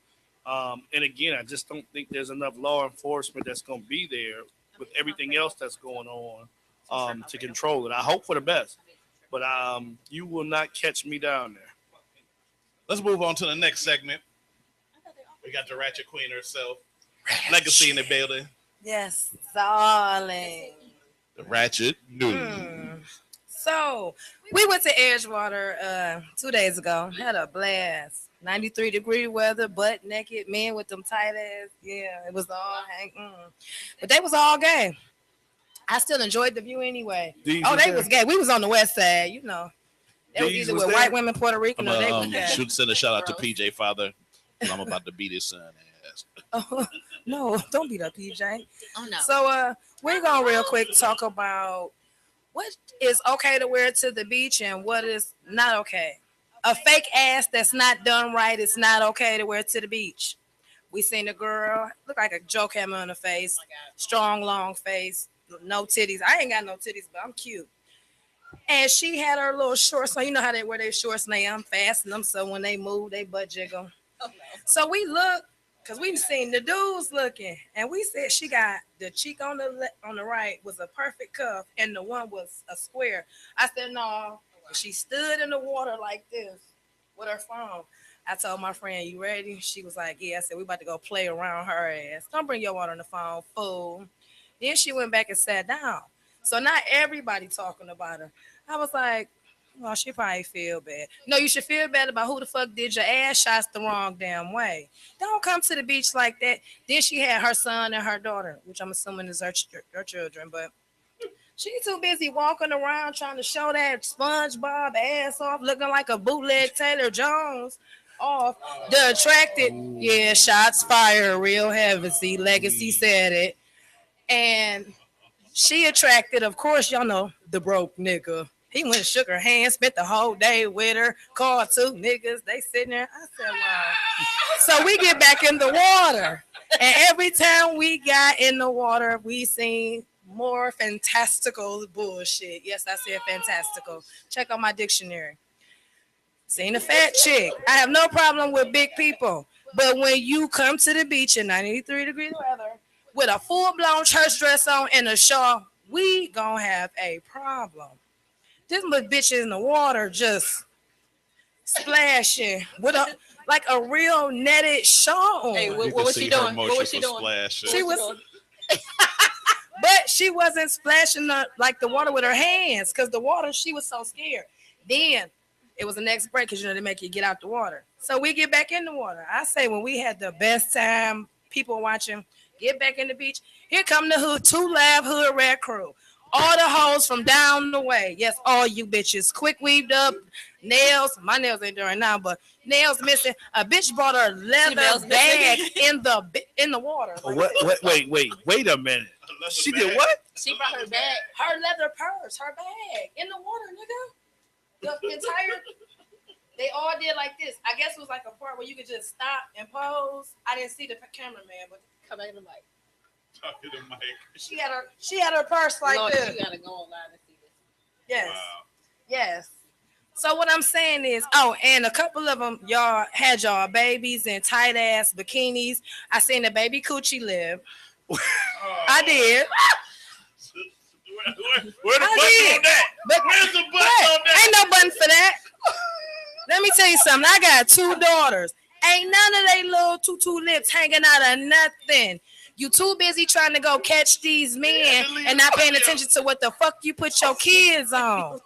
And again, I just don't think there's enough law enforcement that's going to be there with everything else that's going on to control it. I hope for the best, but you will not catch me down there. Let's move on to the next segment. We got the Ratchet Queen herself, Legacy in the building. Yes, darling. The Ratchet News. So we went to Edgewater 2 days ago. Had a blast. 93-degree weather, butt naked men with them tight ass. Yeah, it was all but they was all gay. I still enjoyed the view anyway. They was gay. We was on the west side, you know. They was either with white women, Puerto Rican, or they was gay. Should send a shout out to PJ Father. I'm about to beat his son ass. Oh, no, don't beat up PJ. Oh no. So we're gonna real quick talk about what is okay to wear to the beach and what is not okay. A fake ass that's not done right is not okay to wear to the beach. We seen a girl, look like a Joe camera on her face, strong, long face, no titties. I ain't got no titties, but I'm cute. And she had her little shorts on. You know how they wear their shorts and they unfasten them so when they move, they butt jiggle. So we look, because we seen the dudes looking, and we said she got the cheek on the right was a perfect cuff, and the one was a square. I said, no. She stood in the water like this with her phone. I told my friend, you ready? She was like, yeah. I said, we about to go play around her ass. Don't bring your water on the phone, fool. Then she went back and sat down. So not everybody talking about her. I was like, well, she probably feel bad. No, you should feel bad about who the fuck did your ass shots the wrong damn way. Don't come to the beach like that. Then she had her son and her daughter, which I'm assuming is her children, but she's too busy walking around trying to show that SpongeBob ass off, looking like a bootleg Taylor Jones off. The attracted, yeah, shots fired, real heavy. See, Legacy said it. And she attracted, of course, y'all know, the broke nigga. He went and shook her hand, spent the whole day with her, called two niggas. They sitting there. I said, wow. So we get back in the water. And every time we got in the water, we seen more fantastical bullshit. Yes, I said fantastical. Check out my dictionary. Seen a fat chick. I have no problem with big people. But when you come to the beach in 93-degree weather with a full-blown church dress on and a shawl, we gonna have a problem. This little bitch in the water just splashing with a real netted shawl on. Hey, You what can was see she her doing? What motion was she for doing? splashing. She was, but she wasn't splashing like the water with her hands because the water, she was so scared. Then it was the next break because they make you get out the water. So we get back in the water. I say when we had the best time, people watching, get back in the beach. Here come the hood, 2 Live Hood Red Crew. All the hoes from down the way. Yes, all you bitches. Quick weaved up, nails. My nails ain't doing now, but nails missing. A bitch brought her leather bag in the water. What? Wait a minute. She did what? She brought her bag. Her leather purse, her bag in the water, nigga. The entire. They all did like this. I guess it was like a part where you could just stop and pose. I didn't see the cameraman, but Come back to the mic. Talk to the mic. she had her purse like Lord, this. you gotta go online and see this. Yes. Wow. Yes. So what I'm saying is, and a couple of them, y'all had y'all babies in tight ass bikinis. I seen the baby coochie live. I did. Where the I button did. on that? But Where's the button on that? ain't no button for that. Let me tell you something. I got 2 daughters. Ain't none of they little tutu lips hanging out of nothing. You too busy trying to go catch these men and not paying attention to what the fuck you put your kids on.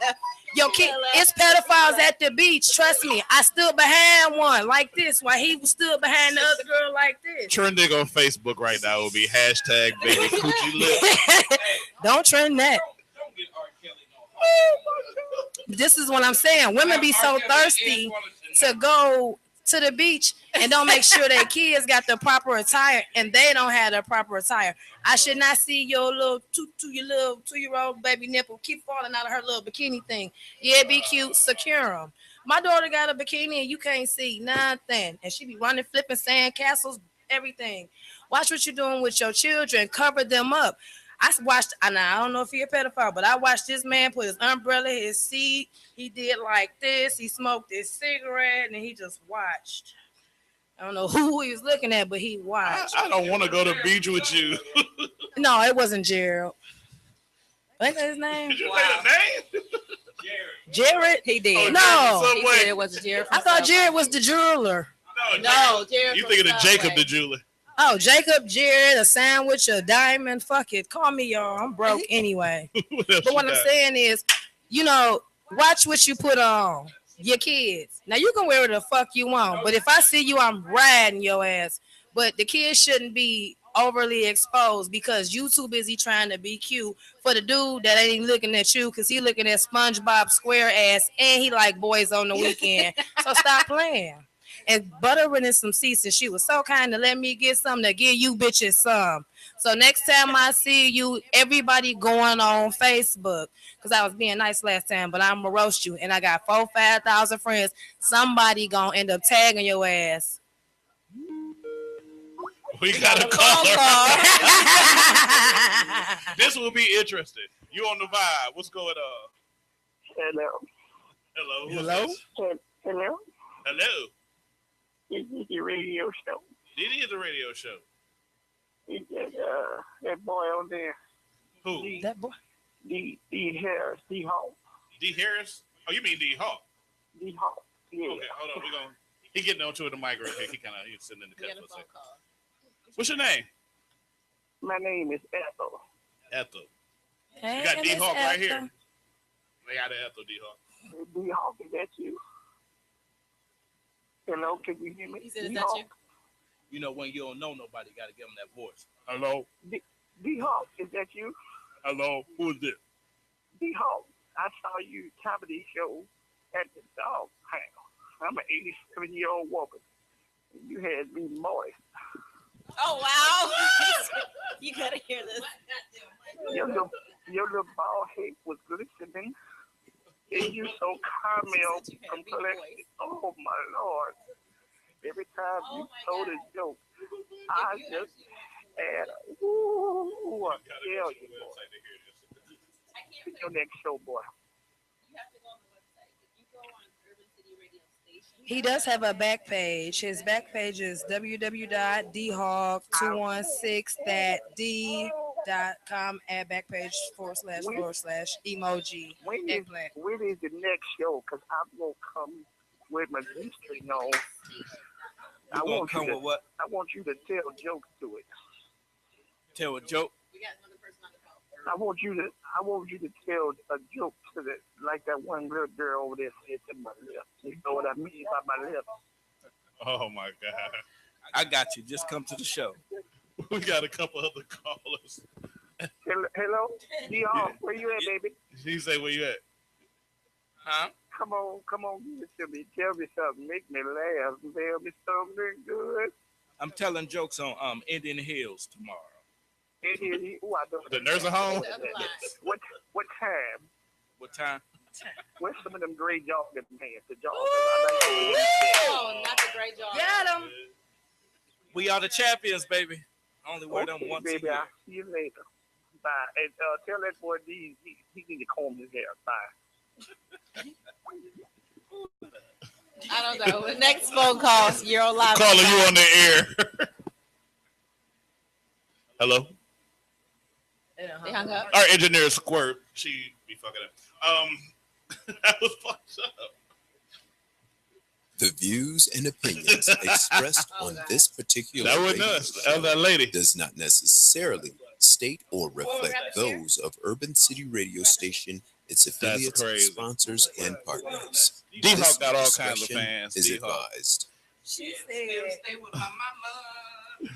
Your kid, it's pedophiles at the beach. Trust me, I stood behind one like this while he stood behind the other girl like this. Trending on Facebook right now will be hashtag baby coochie lip. Don't trend that. Don't get R. Kelly no. This is what I'm saying. Women be so thirsty to go to the beach and don't make sure their kids got the proper attire and they don't have the proper attire. I should not see your little your little 2-year-old baby nipple keep falling out of her little bikini thing. Yeah, be cute, secure them. My daughter got a bikini and you can't see nothing. And she be running, flipping sand castles, everything. Watch what you're doing with your children. Cover them up. I watched, and I don't know if he a pedophile, but I watched this man put his umbrella, his seat. He did like this. He smoked his cigarette, and he just watched. I don't know who he was looking at, but he watched. I don't want to go to the beach with you. No, it wasn't Gerald. Ain't that his name? Did you say the name? Jared? He did. Oh, No. He said it wasn't Jared. I thought Jared was the jeweler. No, Jared. You from thinking of Subway. Jacob the jeweler? Oh, Jacob, Jared, a sandwich, a diamond. Fuck it. Call me, y'all. I'm broke anyway. But what I'm saying is, watch what you put on your kids. Now, you can wear what the fuck you want, but if I see you, I'm riding your ass. But the kids shouldn't be overly exposed because you too busy trying to be cute for the dude that ain't looking at you because he looking at SpongeBob SquareAss and he like boys on the weekend. So stop playing. And buttering in some seats, and she was so kind to let me get some to give you bitches some. So next time I see you, everybody going on Facebook, because I was being nice last time, but I'm gonna roast you, and I got 4,000-5,000 friends. Somebody gonna end up tagging your ass. We got a caller. This will be interesting. You on the vibe? What's going on? Hello. Hello. Hello? Hello. Hello. This is the radio show. It is a radio show. It's that boy on there. Who? That boy. D Harris. D Hawk. D Harris? Oh, you mean D Hawk? D Hawk. Yeah. Okay, hold on. He getting onto the mic real quick. He's sitting in the We got cut a for a phone second. call. What's your name? My name is Ethel. Ethel. Hey, You got D Hawk Miss right here. Ethel. They got Ethel D Hawk. D Hawk, is that you? Hello, can you hear me? He said, is D that Hawk. you? You know, when you don't know nobody, got to give them that voice. Hello? D Hawk, is that you? Hello? Who is this? D Hawk, I saw you comedy show at the dog house. I'm an 87-year-old woman. You had me moist. Oh, wow. You got to hear this. Your little bald head was glistening. And you so caramel complexion. Oh, my Lord. Every time you told a joke, I just had ooh, I tell you, boy. Your next show, boy. He does have a back page. His back page is www.dhog216.d.com at backpage / emoji eggplant. When is the next show? Because I'm going to come with my history on. I want you to, what? I want you to tell jokes to it. Tell a joke? I want you to tell a joke to the like that one little girl over there said to my left. You know what I mean by my left? Oh my God! I got you. Just come to the show. We got a couple other callers. Hello, Dion, where you at, baby? She say, "Where you at?" Huh? Come on, give it to me. Tell me something, make me laugh. Tell me something good. I'm telling jokes on Indian Hills tomorrow. The nursing home. What time? What time? Where's some of them gray jogging pants? The joggers. Oh, not the gray joggers. Got him. We are the champions, baby. Only wear them once baby, a year. I'll see you later. Bye. And tell that boy he need to comb his hair. Bye. I don't know. The next phone call, you're alive. Calling you on the air. Hello. They hung up. Our engineer Squirt. She be fucking up. That was fucked up. The views and opinions expressed on this particular That wasn't radio us. That was that lady. does not necessarily state or reflect those of Urban City Radio Station, its affiliates, sponsors, and partners. D-Hawk got all Listener kinds of discretion fans. is D-Hawk. advised. She said,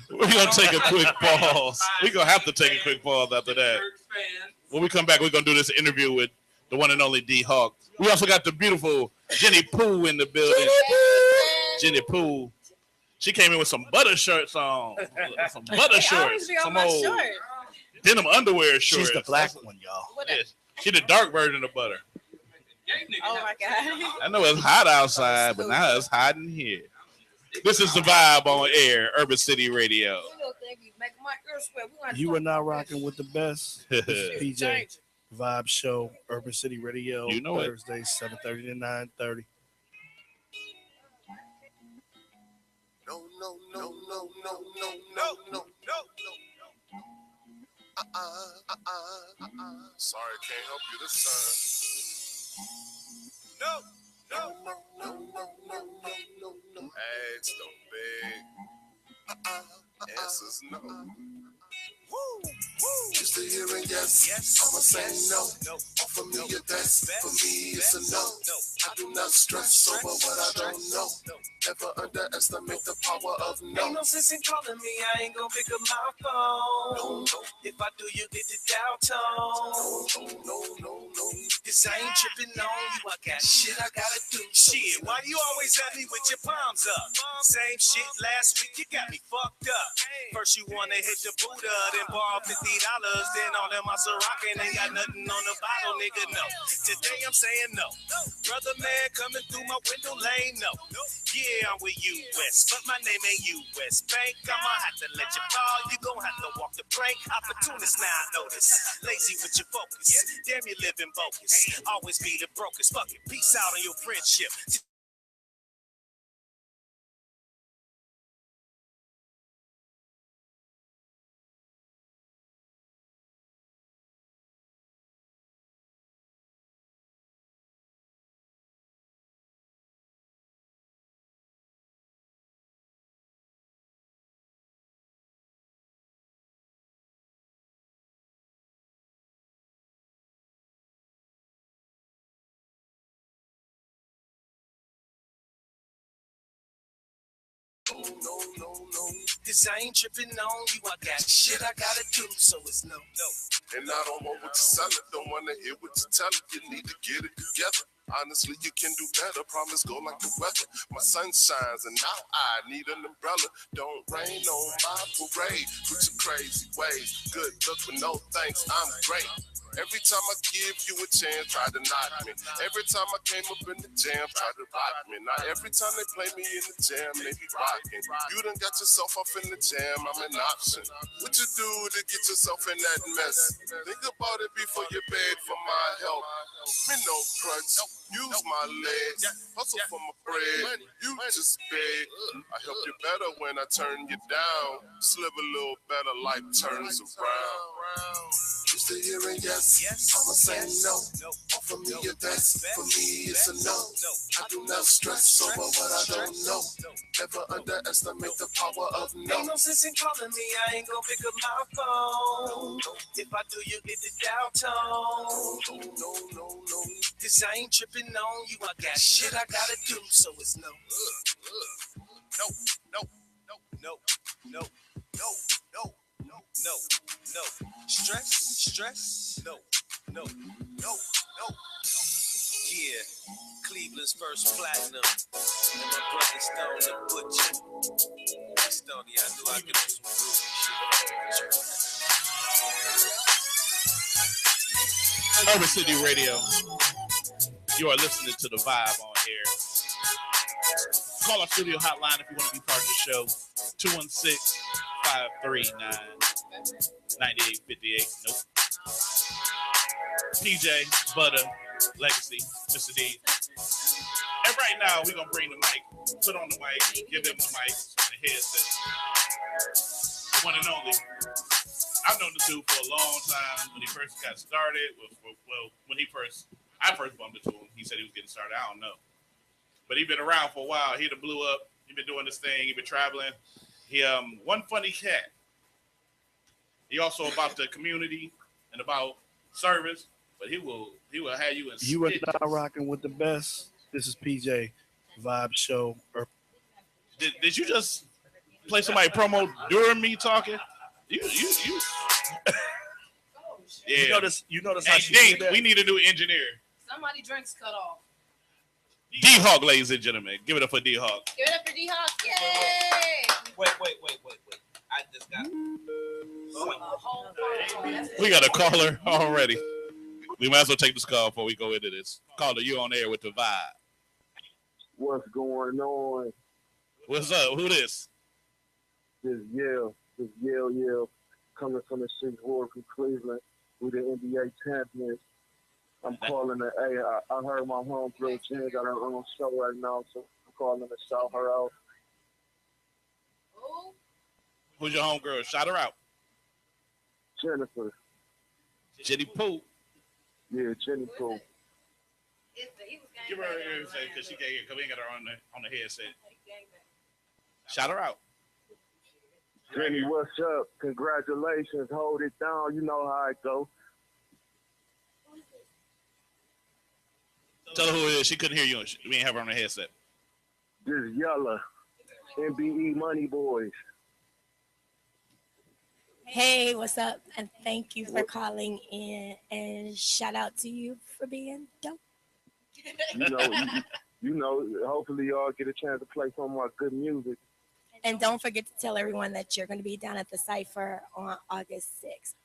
We're gonna take a quick pause. We're gonna have to take a quick pause after that. When we come back, we're gonna do this interview with the one and only D-Hawk. We also got the beautiful Jenny Pooh in the building. Jenny Pooh. She came in with some butter shorts on. Some butter shorts. Some old denim underwear shorts. She's the black one, y'all. Yes. She the dark version of butter. Oh my God. I know it's hot outside, but now it's hot in here. This is the vibe on air, Urban City Radio. You are now rocking with the best. This is PJ Vibe Show, Urban City Radio. You know it. Thursdays, 7:30 to 9:30. No. Sorry, can't help you this time. No. Ask, don't beg. Answers no. Used to hearing yes, I'ma say no. For me, that's for me, it's a no. I do not stress over what I don't know. Never underestimate the power of no. Ain't no sense in calling me, I ain't gonna pick up my phone. If I do, you get the downtown. No. Cause I ain't tripping on you, I got shit I gotta do. Shit, why you always at me with your palms up? Same shit last week, you got me fucked up. First you wanna hit the Buddha, then borrow $50, then all them Maserati ain't got nothing on the bottle, nigga, no. Today I'm saying no. Brother man coming through my window lane, no. Yeah, I'm with US, but my name ain't US Bank. I'ma have to let you fall, you gon' have to walk the plank. Opportunist now, I notice. Lazy with your focus, damn you living bogus. Always be the brokest, fuck it, peace out on your friendship. No. Cause I ain't tripping on you. I got shit I gotta do, so it's no. And I don't want what you sell it, don't wanna hear what you tell it. You need to get it together. Honestly, you can do better. Promise go like the weather. My sun shines and now I need an umbrella. Don't rain on my parade with your crazy ways. Good look, but no thanks, I'm great. Every time I give you a chance, try to knock me. Every time I came up in the jam, try to rock me. Now every time they play me in the jam, they be rocking. You done got yourself off in the jam, I'm an option. What you do to get yourself in that mess? Think about it before you beg for my help. Me no crutch, use my legs. Hustle for my bread, you just beg. I help you better when I turn you down. Just live a little better, life turns around. Used to hearing yes, I'ma say no. For me, your best. For me, it's a no. I do not stress over what I don't know. Never underestimate the power of no. Ain't no sense in calling me, I ain't gon' pick up my phone. If I do, you get the downtown. No. This I ain't tripping on you. I got shit I gotta do, so it's no. No. Stress. No. Yeah, Cleveland's first platinum. And my brother Stone the Butcher. Stoney, I knew I could do some groovy shit. Urban City Radio. You are listening to The Vibe on air. Call our studio hotline if you want to be part of the show. 216-539-9858. Nope. PJ, Butter, Legacy, Mr. D. And right now, we're going to bring the mic. Put on the mic. Give them the mic and the headset. The one and only. I've known this dude for a long time. When he first got started, I first bumped into him. He said he was getting started. I don't know. But he's been around for a while. He done blew up. He been doing this thing. He been traveling. He one funny cat. He also about the community and about service. But he will have you in You are stitches. now rocking with the best. This is PJ Vibe Show. Did you just play somebody promo during me talking? You. Yeah. You notice hey, how she Dink, did that? we need a new engineer. Somebody drinks cut off. D-Hawk, ladies and gentlemen. Give it up for D-Hawk. Give it up for D-Hawk. Yay! Wait. I just got We got a caller already. We might as well take this call before we go into this. Caller, you on air with the Vibe. What's going on? What's up? Who this? This Yale, coming from the sixth ward from Cleveland. We the NBA champions. I'm calling her. Hey, I heard my homegirl Jen got her own show right now, so I'm calling to shout her out. Who's your homegirl? Shout her out. Jennifer. Jenny Pooh. Yeah, Jenny Pooh. Give her a headset because she can't hear. Because we ain't got her on the headset. Shout her out. Jenny, what's up? Congratulations. Hold it down. You know how it go. Tell her who it is. She couldn't hear you. We ain't have her on the headset. This is Yella. MBE Money Boys. Hey, what's up? And thank you for calling in. And shout out to you for being dope. You know, hopefully y'all get a chance to play some of my good music. And don't forget to tell everyone that you're going to be down at the Cypher on August 6th.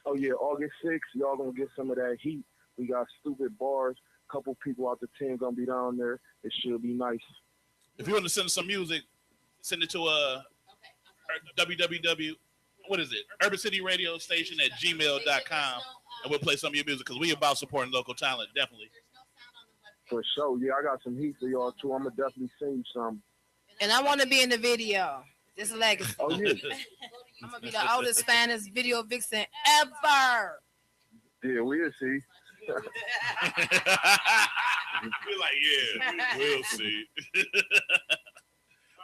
Oh, yeah, August 6th, y'all going to get some of that heat. We got stupid bars. Couple people out the team going to be down there. It should be nice. If you want to send us some music, send it to www. What is it? Urban City Radio Station at gmail.com. And we'll play some of your music because we about supporting local talent, definitely. For sure. Yeah, I got some heat for y'all, too. I'm going to definitely sing some. And I want to be in the video. This is Legacy. Oh, yeah. I'm going to be the oldest fanest video vixen ever. Yeah, we'll see. We're like, yeah, we'll see.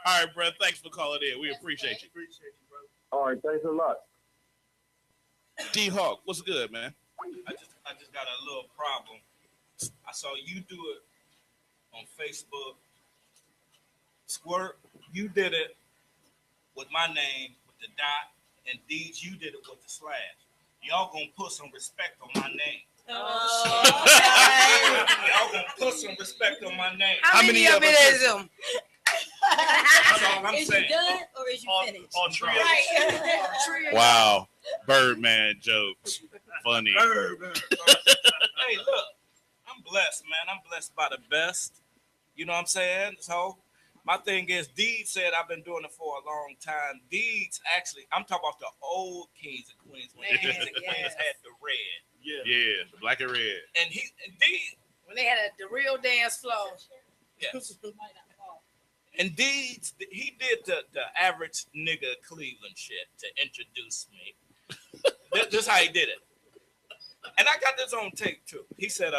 All right, bro. Thanks for calling in. We appreciate you. All right, thanks a lot. D-Hawk, what's good, man? I just got a little problem. I saw you do it on Facebook. Squirt, you did it with my name with the dot, and Deeds, you did it with the slash. Y'all gonna put some respect on my name. Y'all gonna put some respect on my name. How many of it is them? That's all I'm Is saying. you done or is you finished? On three. Right. Wow. Birdman jokes. Funny. Birdman. Hey, look, I'm blessed, man. I'm blessed by the best. You know what I'm saying? So my thing is, Deed said I've been doing it for a long time. Deeds actually, I'm talking about the old Kings and Queens when Kings and Queens had the red. Yeah, the black and red. And Deed, when they had the real dance floor. Yeah. And Deeds, he did the average nigga Cleveland shit to introduce me. This is how he did it. And I got this on tape too. He said,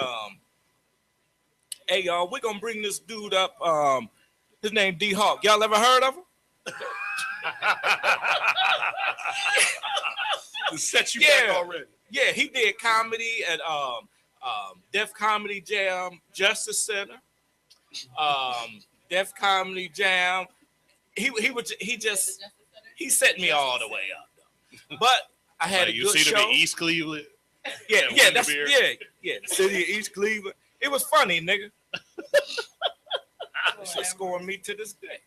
hey y'all, we're gonna bring this dude up. His name D Hawk. Y'all ever heard of him? To set you back already. Yeah, he did comedy at Def Comedy Jam, Justice Center, Def Comedy Jam. He set me all the way up. But I had a you good see show. them in East Cleveland. Yeah, the city of East Cleveland. It was funny, nigga. She's scoring me to this day.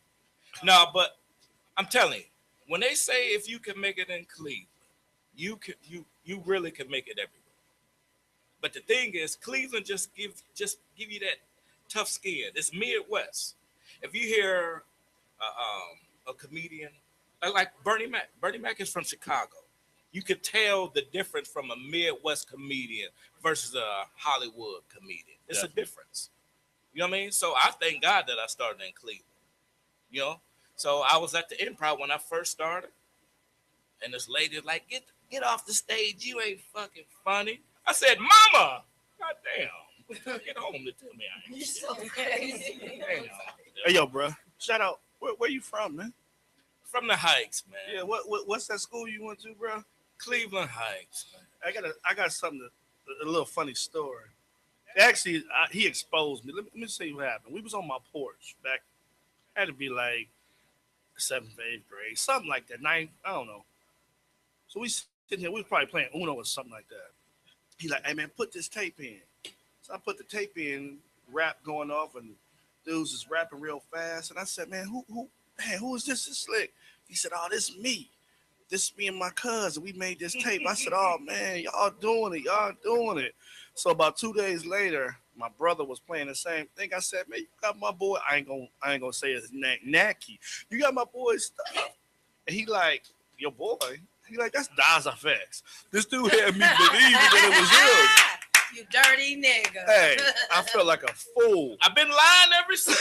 No, but I'm telling you, when they say if you can make it in Cleveland, you really can make it everywhere. But the thing is, Cleveland just give you that tough skin. It's Midwest. If you hear a comedian like Bernie Mac is from Chicago. You could tell the difference from a Midwest comedian versus a Hollywood comedian. It's a difference. You know what I mean? So I thank God that I started in Cleveland. You know? So I was at the Improv when I first started. And this lady was like, get off the stage. You ain't fucking funny. I said, Mama! God damn. Get home to tell me I ain't. You're so crazy. Hey, yo, bro. Shout out. Where you from, man? From the Heights, man. Yeah, what's that school you went to, bro? Cleveland Heights. Man. I got something, a little funny story. Actually, he exposed me. Let me see what happened. We was on my porch back, had to be like 7th, 8th grade, something like that. 9th, I don't know. So we sitting here, we was probably playing Uno or something like that. He like, hey man, put this tape in. So I put the tape in, rap going off, and dudes is rapping real fast. And I said, man, who is this? This Slick. He said, oh, this is me. This is me and my cousin. We made this tape. I said, oh man, y'all doing it. So about 2 days later, my brother was playing the same thing. I said, man, you got my boy. I ain't gonna say his name, Naki. You got my boy's stuff. And he like, your boy. He like, that's Daz FX. This dude had me believing that it was him. You dirty nigga. Hey, I felt like a fool. I've been lying ever since.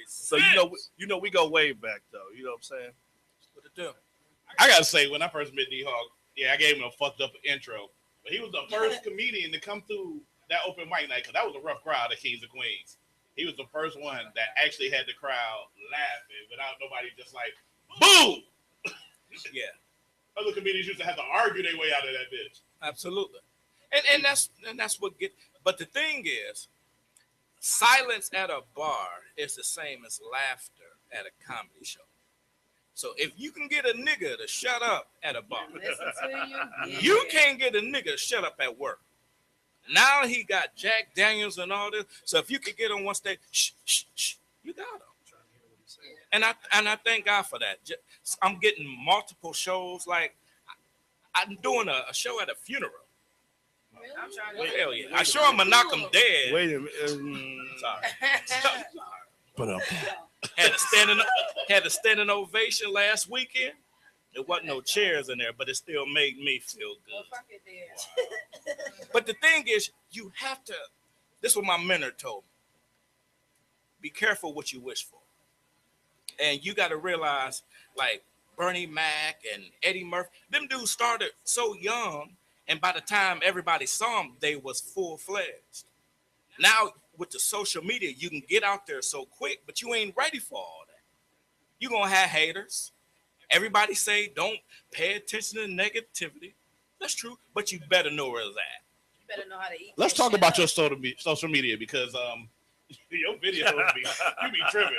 So you know we go way back though. You know what I'm saying? What to do? I gotta say, when I first met D Hawk, yeah, I gave him a fucked up intro. But he was the first comedian to come through that open mic night, because that was a rough crowd of Kings and Queens. He was the first one that actually had the crowd laughing without nobody just like, boo! Yeah. Other comedians used to have to argue their way out of that bitch. Absolutely. And that's what get. But the thing is, silence at a bar is the same as laughter at a comedy show. So if you can get a nigga to shut up at a bar, you can't get a nigga to shut up at work. Now he got Jack Daniels and all this. So if you could get on one stage, shh, you got him. And I thank God for that. I'm getting multiple shows. Like I'm doing a show at a funeral. Really? Hell yeah! I sure I'm gonna knock him dead. Wait a minute. Sorry. But had a standing ovation last weekend. There wasn't no chairs in there, but it still made me feel good. But the thing is, you have to. This is what my mentor told me. Be careful what you wish for. And you got to realize, like Bernie Mac and Eddie Murphy, them dudes started so young, and by the time everybody saw them, they was full-fledged. Now, with the social media, you can get out there so quick, but you ain't ready for all that. You're going to have haters. Everybody say don't pay attention to negativity. That's true, but you better know where it's at. You better know how to eat. Let's talk about your social media, because your videos you be tripping.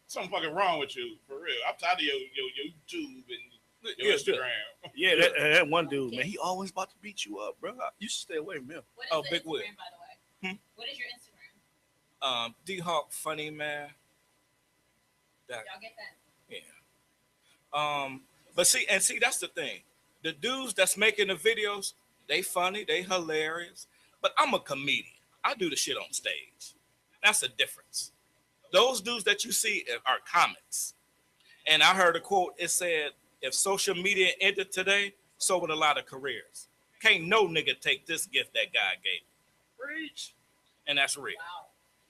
Something fucking wrong with you, for real. I'm tired of your YouTube and your Instagram. Yeah, that one dude, man, he always about to beat you up, bro. You should stay away from him. Big Will. By the way, what is your Instagram? D Hawk Funny Man. Y'all get that? Yeah. But see, that's the thing. The dudes that's making the videos, they funny, they hilarious. But I'm a comedian. I do the shit on stage. That's the difference. Those dudes that you see are comics. And I heard a quote. It said, "If social media ended today, so would a lot of careers. Can't no nigga take this gift that God gave." Preach. And that's real.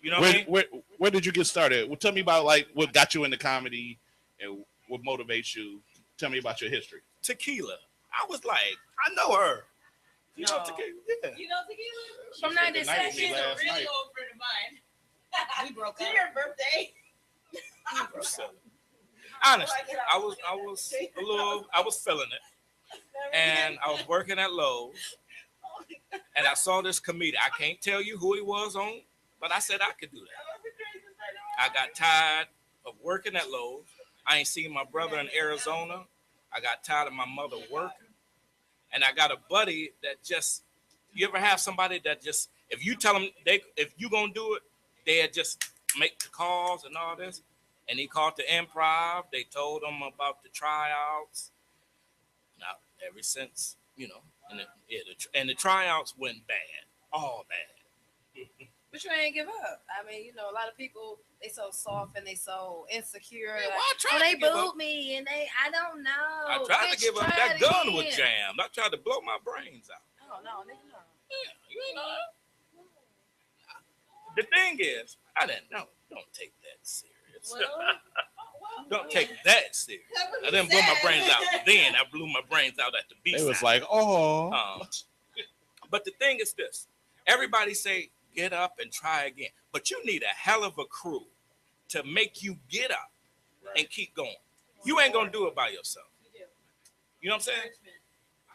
You know what I mean? Where did you get started? Well, tell me about like what got you into comedy and what motivates you. Tell me about your history. Tequila. I was like, I know her. You know Tequila? Yeah. You know Tequila? From 97. She's a really old friend of mine. We broke up. It's your birthday. Honestly, I was feeling it. And I was working at Lowe's. And I saw this comedian. I can't tell you who he was on, but I said I could do that. I got tired of working at Lowe's. I ain't seen my brother in Arizona. I got tired of my mother working. And I got a buddy that just, you ever have somebody that just, if you tell them if you gonna do it, they'll just make the calls and all this. And he called the Improv. They told him about the tryouts. Now, ever since, you know, and the tryouts went bad, all bad. But you ain't give up. I mean, you know, a lot of people, they so soft and they so insecure. Man, like, they booed me and I don't know. I tried to give up. That gun was jammed. I tried to blow my brains out. Oh, no, nigga, no. Yeah, you know. The thing is, I didn't know. Don't take that serious. Don't take that serious. I didn't blow my brains out then. I blew my brains out at the beach. It was like, oh. But the thing is this. Everybody say, get up and try again. But you need a hell of a crew to make you get up and keep going. You ain't going to do it by yourself. You know what I'm saying?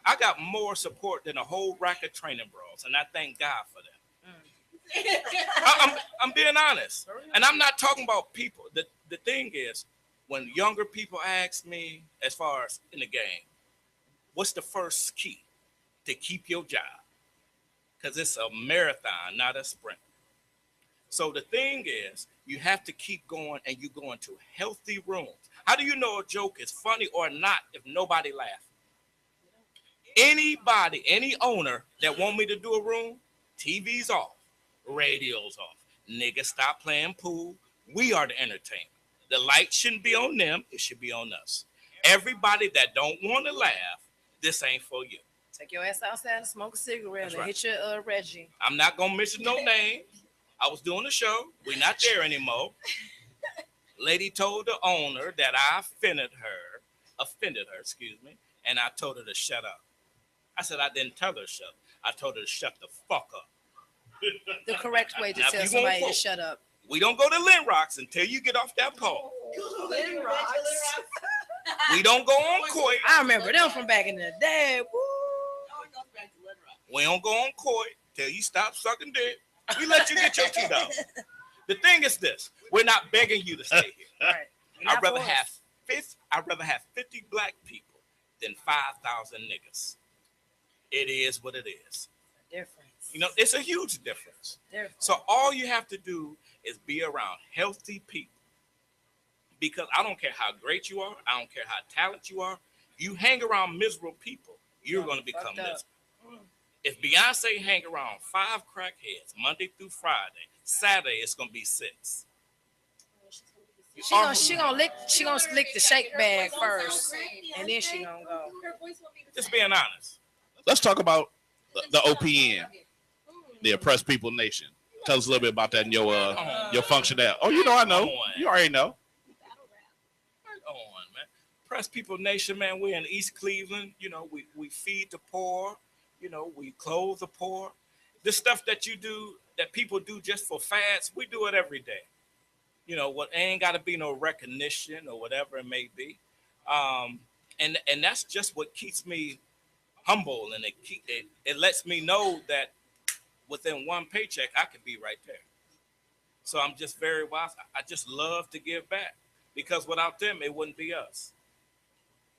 I got more support than a whole rack of training bros, and I thank God for that. I'm being honest. And I'm not talking about people. The thing is, when younger people ask me, as far as in the game, what's the first key to keep your job? Because it's a marathon, not a sprint. So the thing is, you have to keep going, and you go into healthy rooms. How do you know a joke is funny or not if nobody laughs? Anybody, any owner that want me to do a room, TV's off, radio's off. Niggas stop playing pool. We are the entertainment. The light shouldn't be on them. It should be on us. Everybody that don't want to laugh, this ain't for you. Take your ass outside and smoke a cigarette and hit your Reggie. I'm not going to mention no names. I was doing a show. We're not there anymore. Lady told the owner that I offended her, excuse me, and I told her to shut up. I said I didn't tell her to shut up. I told her to shut the fuck up. The correct way to tell somebody to shut up. We don't go to Lynn Rocks until you get off that pole. Lynn Rocks. We don't go on court. I remember them from back in the day. Woo. We don't go on court till you stop sucking dick. We let you get your teeth out. The thing is this: we're not begging you to stay here. Right. I'd rather have 50 black people than 5,000 niggas. It is what it is. Difference. You know, it's a huge difference. So all you have to do is be around healthy people. Because I don't care how great you are, I don't care how talented you are. You hang around miserable people, you're going to become miserable. If Beyonce hang around 5 crackheads Monday through Friday, Saturday it's going to be 6. She gonna lick the shake bag first, and then she gonna go. Just being honest. Let's talk about the OPN, the Oppressed People Nation. Tell us a little bit about that and your function there. Oh, you know, I know. You already know. Oppressed People Nation, man. We're in East Cleveland. You know, we feed the poor. You know, we clothe the poor. The stuff that you do, that people do just for fads, we do it every day. You know, what ain't got to be no recognition or whatever it may be. And that's just what keeps me humble, and it lets me know that within one paycheck, I can be right there. So I'm just very wise. I just love to give back, because without them, it wouldn't be us.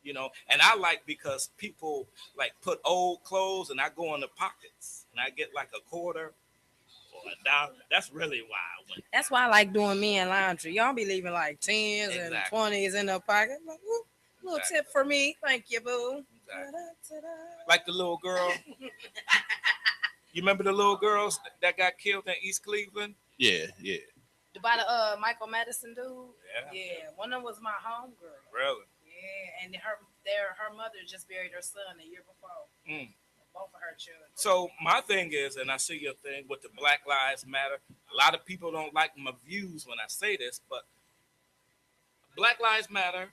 You know, and I like, because people like put old clothes and I go in the pockets and I get like a quarter or $1. That's really why I went. That's why I like doing men laundry. Y'all be leaving like 10s and 20s in the pocket. Like, Little tip for me. Thank you, boo. Like the little girl. You remember the little girls that got killed in East Cleveland? Yeah. By the Michael Madison dude. Yeah. One of them was my homegirl. Really? Yeah, and her mother just buried her son a year before. Both of her children. So my thing is, and I see your thing with the Black Lives Matter. A lot of people don't like my views when I say this, but Black Lives Matter.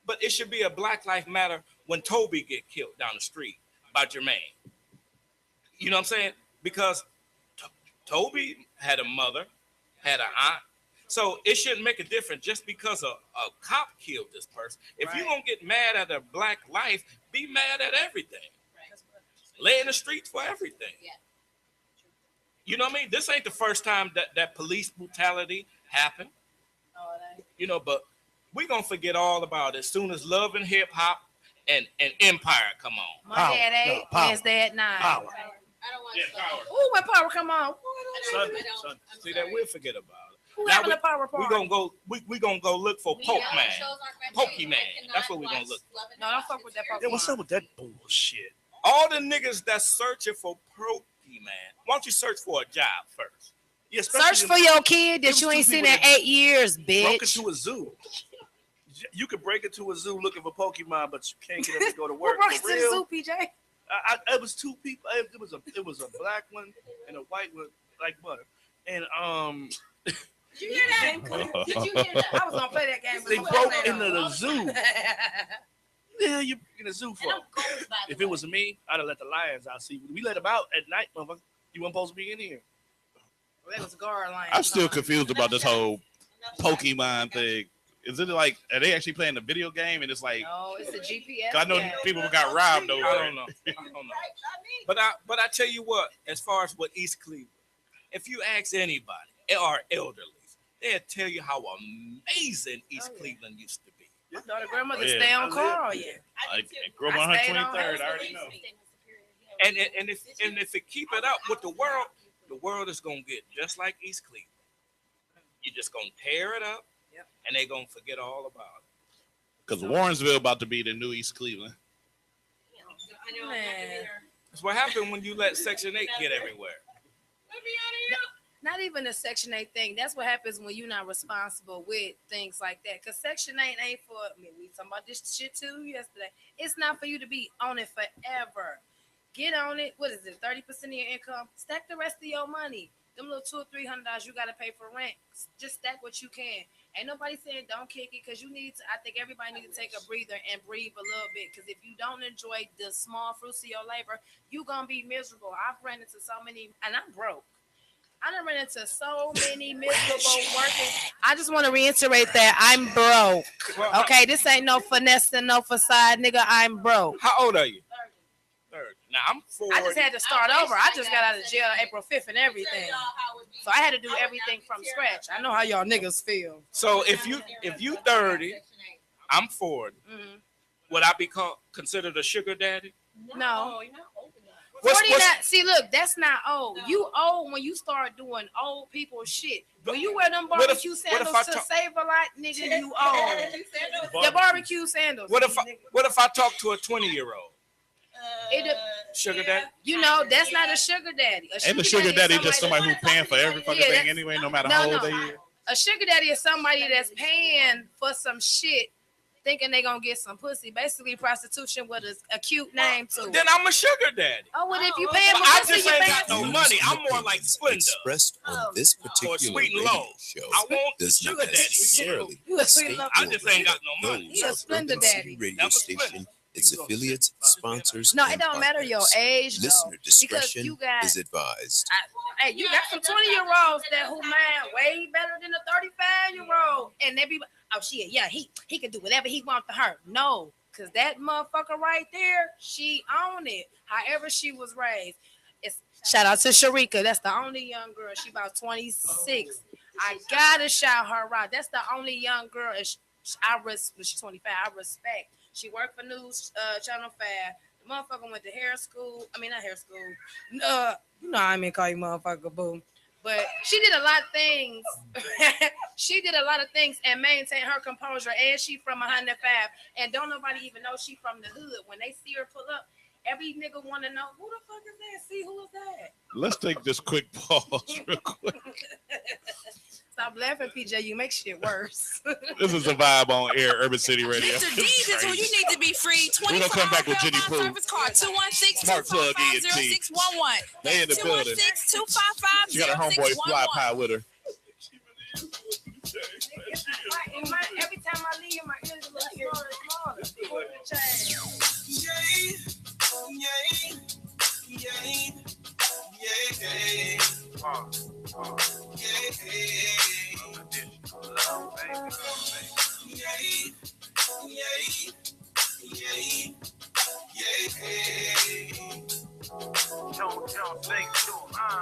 But it should be a Black Lives Matter when Toby get killed down the street by Jermaine. You know what I'm saying? Because Toby had a mother, had an aunt. So it shouldn't make a difference just because a cop killed this person. If you're going to get mad at a black life, be mad at everything. Lay in the streets for everything. You know what I mean? This ain't the first time that police brutality happened. You know, but we're going to forget all about it as soon as Love and Hip Hop and Empire come on. Monday at 8, Wednesday at 9. Power. Power. Ooh, when Power come on. Sunday. See that we'll forget about it. Who Now having a Power party? we gonna go look for Pokemon. Pokemon. That's what we're gonna look for. No, don't fuck with that Pokemon. Yeah, what's up with that bullshit? All the niggas that's searching for Pokemon, why don't you search for a job first? Yeah, search for your kid that you ain't seen in 8 years, bitch. Broke into a zoo. You could break into a zoo looking for Pokemon, but you can't get up to go to work. Who broke into the zoo, PJ? It was two people. It was a black one and a white one, like butter. And Did you hear that? Did you hear that? I was gonna play that game. They broke into the zoo. Yeah, you in the zoo for? If it was me, I'd have let the lions out. See, we let them out at night, motherfucker. You weren't supposed to be in here. Well, that was a guard lion. I'm still confused about this whole Pokemon thing. Is it like, are they actually playing the video game and it's like? No, it's a GPS. I know people got robbed over I there. don't know. But I tell you what, as far as what East Cleveland, if you ask anybody or elderly, they'll tell you how amazing East Cleveland used to be. My daughter grandmother stay on Carl, yeah. Like, grow on her 23rd, I already know. And if it keep it up with the world is gonna get just like East Cleveland. You're just gonna tear it up, and they're gonna forget all about it. Because Warrensville about to be the new East Cleveland. Man. That's what happened when you let Section 8 get everywhere. Not even a Section 8 thing. That's what happens when you're not responsible with things like that. Because Section 8 ain't for, I mean, we talking about this shit too yesterday. It's not for you to be on it forever. Get on it. What is it? 30% of your income. Stack the rest of your money. Them little $200 or $300 you got to pay for rent. Just stack what you can. Ain't nobody saying don't kick it because you need to. I think everybody need to take a breather and breathe a little bit. Because if you don't enjoy the small fruits of your labor, you gonna be miserable. I've ran into so many, and I'm broke. I done ran into so many miserable working. I just want to reiterate that I'm broke. Okay, this ain't no finesse and no facade, nigga. I'm broke. How old are you? 30. Now I'm 40. I just had to start over. I just got out of jail April 5th and everything. So I had to do everything from scratch. I know how y'all niggas feel. So if you 30, I'm 40. Mm-hmm. Would I be considered a sugar daddy? No. 40 not, see, look, that's not old. You old when you start doing old people shit. When you wear them barbecue sandals to save a lot, nigga, you old. The barbecue sandals. What if I talk to a 20-year-old? Sugar daddy? You know, that's not a sugar daddy. Ain't a sugar daddy just somebody who's paying for every fucking thing anyway, no matter how old they is? A sugar daddy is somebody that's paying for some shit thinking they gonna get some pussy. Basically, prostitution with a cute name too. Then I'm a sugar daddy. Oh, well, if you paying for I pussy, just ain't got no money. I'm more like Splenda. Expressed on this particular Sweet and radio Low. show I want does sugar not daddy. necessarily You a Sweet and Low. I just ain't got no money. those You a of Splenda Urban City daddy. Radio Station, its affiliates, sponsors, No, it and don't matter your partners. age, though, Listener because discretion you got. is advised. Hey, you got some 20-year-olds that who mind way better than a 35-year-old, and they be, oh shit, yeah, he can do whatever he wants to her. No, cause that motherfucker right there, she own it. However she was raised. It's shout out to Sharika. That's the only young girl. She about 26. I gotta shout her out. That's the only young girl. She's 25. I respect. She worked for News Channel 5. The motherfucker went to hair school. I mean, not hair school. You know I mean call you motherfucker, boo. But she did a lot of things. She did a lot of things and maintained her composure. And she from 105. And don't nobody even know she from the hood. When they see her pull up, every nigga want to know, who the fuck is that? See, who is that? Let's take this quick pause real quick. Stop laughing, PJ. You make shit worse. This is the vibe on air, Urban City Radio. Mr. D's is who you need to be free. We're gonna come back with Jenny Pooh. Service card 216-255-0611. They in the building. 216-255-0611. She got her homeboy Fly Pie with her. Every time I leave, my ears look smaller.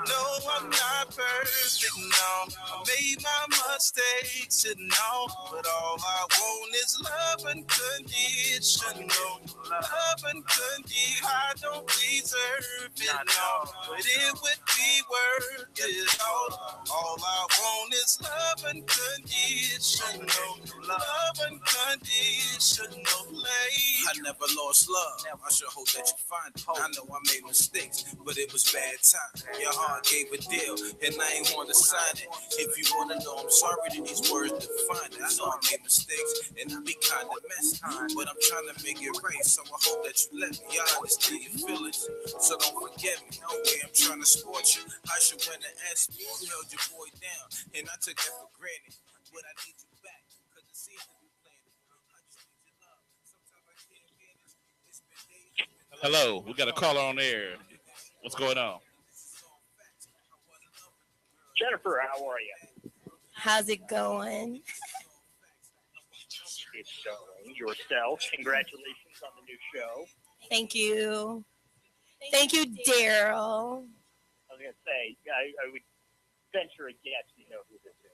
No, I'm not perfect, no. I made my mistakes, and no, but all I want is love unconditional. Love unconditional. I don't deserve it, no, but it would be worth it all. All I want is love unconditional. Love unconditional. I never lost love. I sure hope that you find it. I know I made mistakes, but it was bad time. Your heart gave a deal, and I ain't want to sign it. If you want to know I'm sorry, then these words define it. I know I made mistakes, and I be kind of messy, but I'm trying to make it right, so I hope that you let me. I understand your feelings, so don't forget me. The way I'm trying to sport you, I should win and ask me. You held your boy down, and I took that for granted. But I need you back, because it seems to be playing. I just need your love. Sometimes I can't manage. It's been days. Hello, we got a caller on air. What's going on? Jennifer, how are you? How's it going? It's going yourself. Congratulations on the new show. Thank you. Thank you, Daryl. I was going to say, I would venture a guess you know who this is.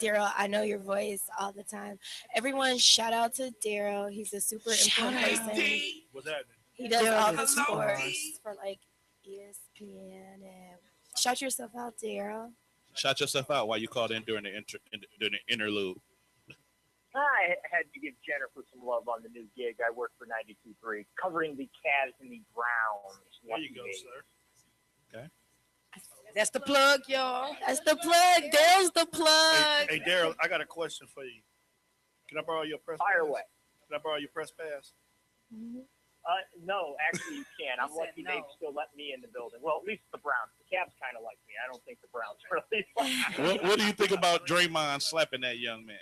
Daryl, I know your voice all the time. Everyone, shout out to Daryl. He's a super important person. What's that? He does all the sports for like ESPN. And shout yourself out, Daryl. Shout yourself out while you called in during the interlude. I had to give Jennifer some love on the new gig. I work for 92.3, covering the Cavs and the Browns. There you go, sir. Okay. That's the plug, y'all. That's the plug. Daryl's the plug. Hey, Daryl, I got a question for you. Can I borrow your press Fire pass? away. Can I borrow your press pass? No, actually you can. I'm lucky they've still let me in the building. Well, at least the Browns. The Cavs kind of like me. I don't think the Browns really like me. What do you think about Draymond slapping that young man?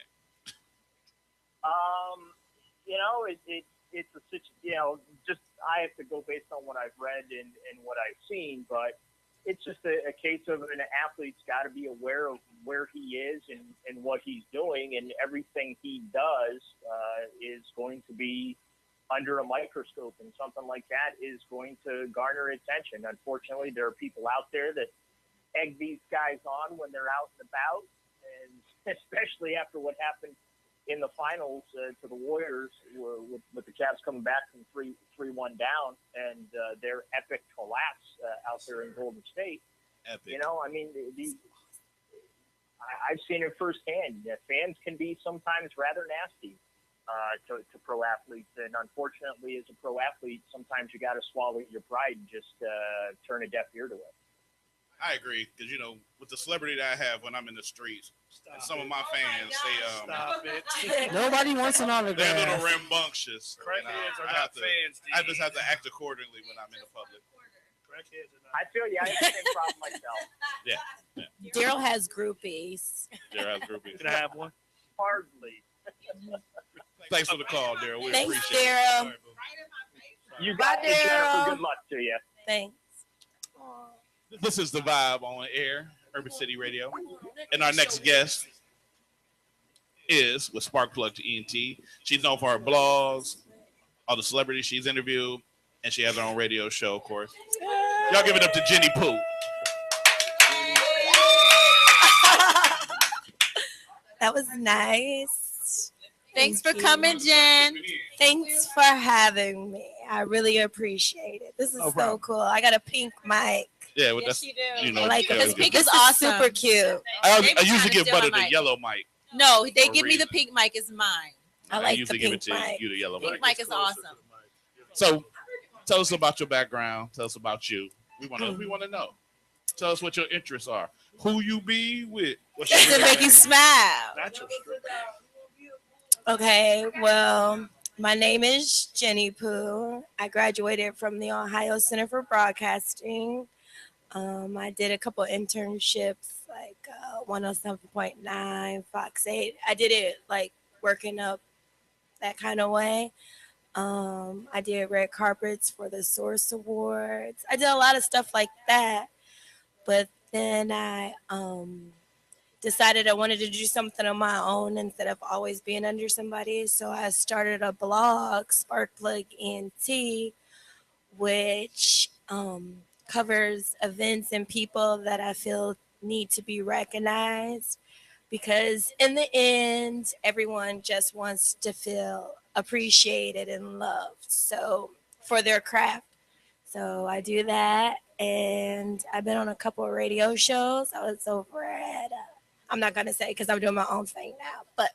It's a situation. Just I have to go based on what I've read and what I've seen, but it's just a case of an athlete's got to be aware of where he is and what he's doing, and everything he does is going to be under a microscope, and something like that is going to garner attention. Unfortunately, there are people out there that egg these guys on when they're out and about, and especially after what happened in the finals to the Warriors with the Cavs coming back from 3-1 down and their epic collapse out there in Golden State. Epic. I've seen it firsthand. Fans can be sometimes rather nasty to pro athletes, and unfortunately, as a pro athlete, sometimes you got to swallow your pride and just turn a deaf ear to it. I agree, because with the celebrity that I have when I'm in the streets, and some of my fans say, Nobody wants an autograph. They're a little rambunctious. Crackheads are not fans. I just have to act accordingly when I'm in the public. Crackheads are not. I feel you. I have the same problem myself. Yeah. Daryl has groupies. Daryl has groupies. Can I have one? Hardly. Thanks for the call, Daryl. We Thanks, appreciate Daryl. it. You got it, Jennifer. Good luck to you. Thanks. This is the vibe on air, Urban City Radio. And our next guest is with Sparkplug to ENT. She's known for her blogs, all the celebrities she's interviewed, and she has her own radio show, of course. Y'all give it up to Jenny Pooh. That was nice. Thanks for you. coming, Jen. Thanks for having me. I really appreciate it. This is so cool. I got a pink mic. Yeah, with Yes, that's you do. you know, Like yeah, Because we pink do. is awesome. super cute. I They be usually trying to give steal Butter my the mic. yellow mic. No, they For a give me the reason. pink mic is mine. I like usually the give it pink to mic. you, the yellow Pink mic. mic is awesome. So, tell us about your background. Tell us about you. We want to know. Tell us what your interests are. Who you be with? What's Does it make you smile? Okay, well, my name is Jenny Pooh. I graduated from the Ohio Center for Broadcasting. I did a couple internships like 107.9, Fox 8. I did it like working up that kind of way. I did red carpets for the Source Awards. I did a lot of stuff like that. But then I decided I wanted to do something on my own instead of always being under somebody. So I started a blog, Sparkplug NT, which covers events and people that I feel need to be recognized. Because in the end, everyone just wants to feel appreciated and loved. So for their craft. So I do that, and I've been on a couple of radio shows. I was over at, I'm not gonna say because I'm doing my own thing now, but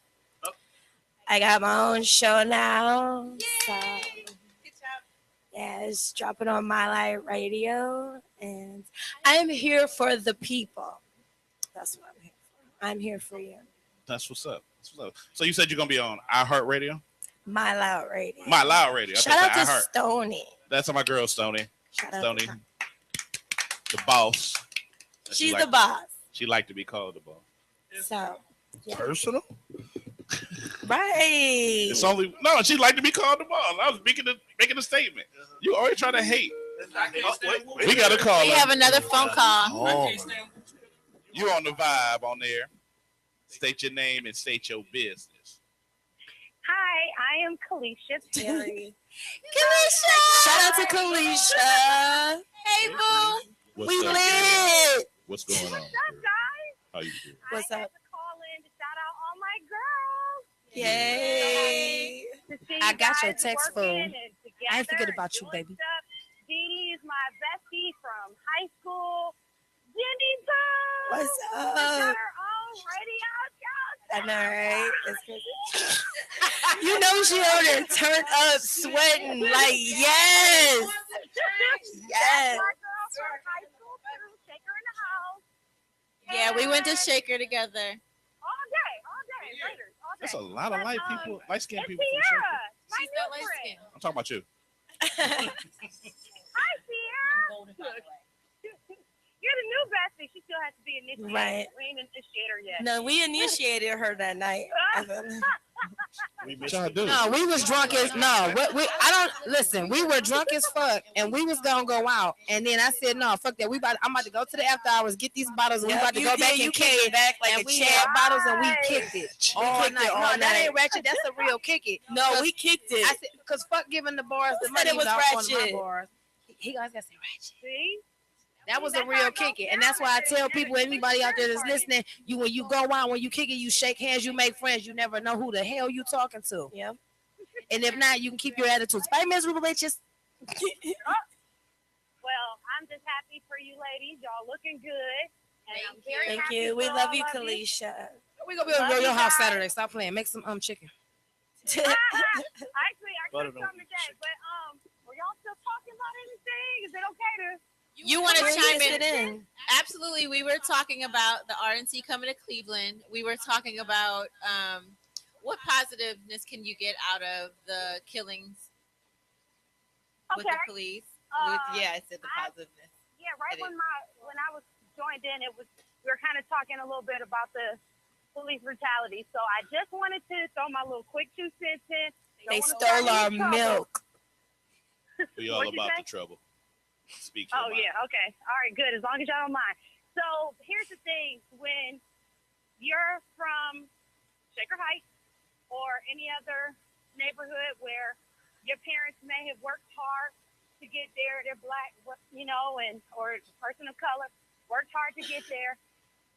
I got my own show now. So yeah, it's dropping on My Light Radio, and I'm here for the people. That's what I'm here for. I'm here for you. That's what's up. That's what's up. So you said you're gonna be on iHeartRadio? My Loud Radio. My Loud Radio. I Shout out thought to iHeart. Stony. That's my girl Stony. Shout out Stony, to her. the boss. She's like the boss. She like to be called the boss. So yeah. Personal? Right. It's only no. She like to be called the boss. I was making a statement. You always try to hate. We got a call. We have another phone call. Oh. You on the vibe on there. State your name and state your business. Hi, I am Kalisha Perry. Kalisha! Shout out to Kalisha. Hey, boo. What's We up, lit. girl? What's going on? What's up, girl? guys? How you doing? What's I had up? to call in to shout out all my girls. Yay. To see I you got your guys text working phone. and together I ain't forget and about you, doing baby. stuff. Dee is my bestie from high school. Jenny Pooh. What's Got up? her own radio show. I know, right? That's crazy. You know she over there turned up, sweating, like, yes. Yes. That's my girl from high school too. Shaker in the house. Yeah, we went to Shaker together. All day, later, all day. That's a lot of light people, light skinned It's people. From Sierra, Shaker. my She's new not light friend. skinned. I'm talking about you. Hi, Sierra. You're the new bestie. She still has to be initiated. Right. We ain't initiated her yet. No, we initiated her that night. What y'all do? No, we was drunk as no. We I don't listen. We were drunk as fuck, and we was gonna go out. And then I said, no, fuck that. I'm about to go to the after hours, get these bottles, and we about to go back you and kicked kick it it. back like And a we champ. had bottles and we Right. kicked it We all kicked night. it all No, that night. ain't ratchet. That's a real kick it. No, we kicked I it. said, cause fuck giving the bars the Who money. said it was without going to my ratchet? bars. He always got to say ratchet. See? That was a real kick it, and that's why I tell people, anybody out there that's listening, you when you go out, when you kick it, you shake hands, you make friends. You never know who the hell you talking to. Yeah. And if not, you can keep your attitudes. Bye, miserable bitches. Well, I'm just happy for you ladies. Y'all looking good. And I'm very Thank happy you. We for love all you, of Kalisha. We gonna be over Love your you house guys. Saturday. Stop playing. Make some chicken. Actually, I Butter could don't come today, but were y'all still talking about anything? Is it okay to? You want to Bring chime it in? Absolutely. We were talking about the RNC coming to Cleveland. We were talking about what positiveness can you get out of the killings with the Okay. police? I I said the positiveness. Yeah, right It when I was joined in, we were kind of talking a little bit about the police brutality. So I just wanted to throw my little quick 2 cents in. They Don't wanna stole start our any trouble. milk. We all What'd you about say? the trouble. Speak your Oh, mind. yeah. Okay. All right, good. As long as y'all don't mind. So here's the thing. When you're from Shaker Heights or any other neighborhood where your parents may have worked hard to get there, they're black, and or a person of color, worked hard to get there,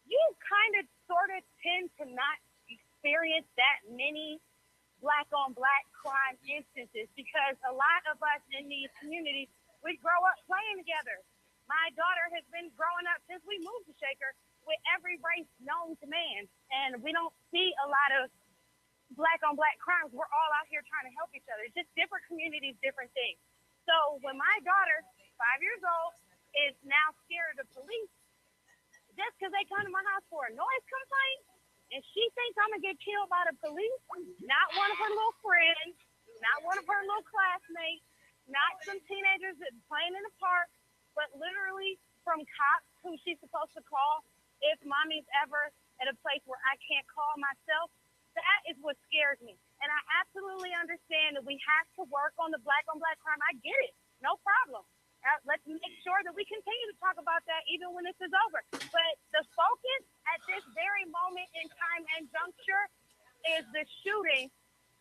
you kind of sort of tend to not experience that many black-on-black crime instances because a lot of us in these communities, we grow up playing together. My daughter has been been growing up since we moved to Shaker with every race known to man, and we don't see a lot of black on black crimes. We're all out here trying to help each other. It's just different communities, different things. So when my daughter, 5 years old, is now scared of the police just because they come to my house for a noise complaint, and she thinks I'm gonna get killed by the police, not one of her little friends, not one of her little classmates, not some teenagers that playing in the park, but literally from cops who she's supposed to call if mommy's ever at a place where I can't call myself. That is what scares me. And I absolutely understand that we have to work on the black on black crime. I get it. No problem. Let's make sure that we continue to talk about that even when this is over. But the focus at this very moment in time and juncture is the shooting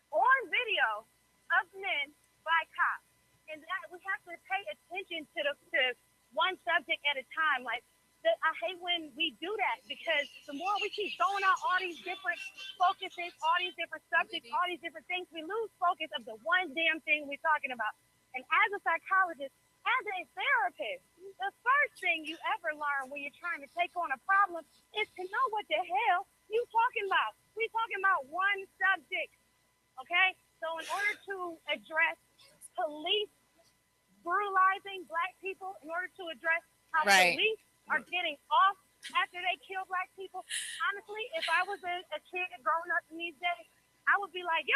on video of men by cops. And that we have to pay attention to one subject at a time. Like, I hate when we do that, because the more we keep throwing out all these different focuses, all these different subjects, all these different things, we lose focus of the one damn thing we're talking about. And as a psychologist, as a therapist, the first thing you ever learn when you're trying to take on a problem is to know what the hell you talking about. We're talking about one subject, okay? So in order to address police brutalizing black people, in order to address how police are getting off after they kill black people, honestly, if I was a kid growing up in these days, I would be like, yo,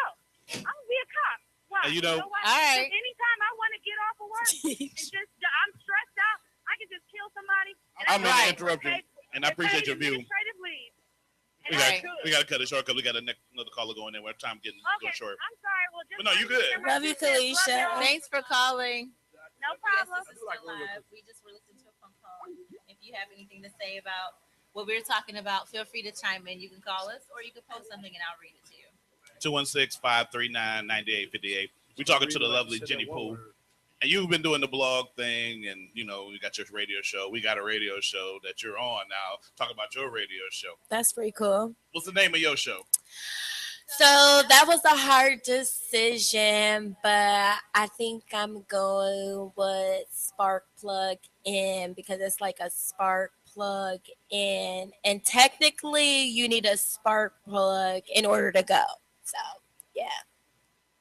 I'm going to be a cop. Why? You know what? all right. Anytime I want to get off of work and just I'm stressed out, I can just kill somebody. I'm going to interrupt you, and I appreciate your view. We got to cut it short because we got another caller going in. Where time getting short. I'm sorry. Well, just no, you good. Love you, Kalisha. Thanks for calling. No problem. Yes, this is still live. We just were listening to a phone call. If you have anything to say about what we were talking about, feel free to chime in. You can call us, or you can post something and I'll read it to you. 216-539-9858. We're talking to the lovely Jenny Pooh. And you've been doing the blog thing, and you got your radio show. We got a radio show that you're on now. Talk about your radio show. That's pretty cool. What's the name of your show? So that was a hard decision, but I think I'm going with Sparkplug in, because it's like a spark plug in, and technically you need a spark plug in order to go. So yeah.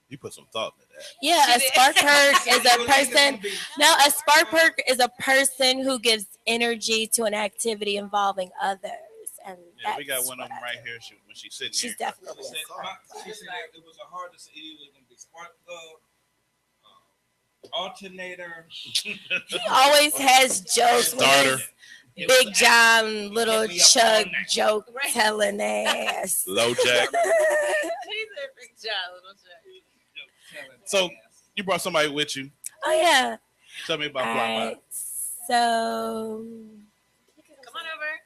You put some thought into that. Yeah, a spark perk is a person. No, a spark perk is a person who gives energy to an activity involving others. And we got one of them right here. When she's sitting she's here. Definitely. She said it was a hard decision. It was going to be spark plug, alternator. He always has jokes with his Big John, little Chug joke telling ass. Low Jack. Big John, little Jack. So you brought somebody with you. Oh yeah. Tell me about Fly By. So come on over.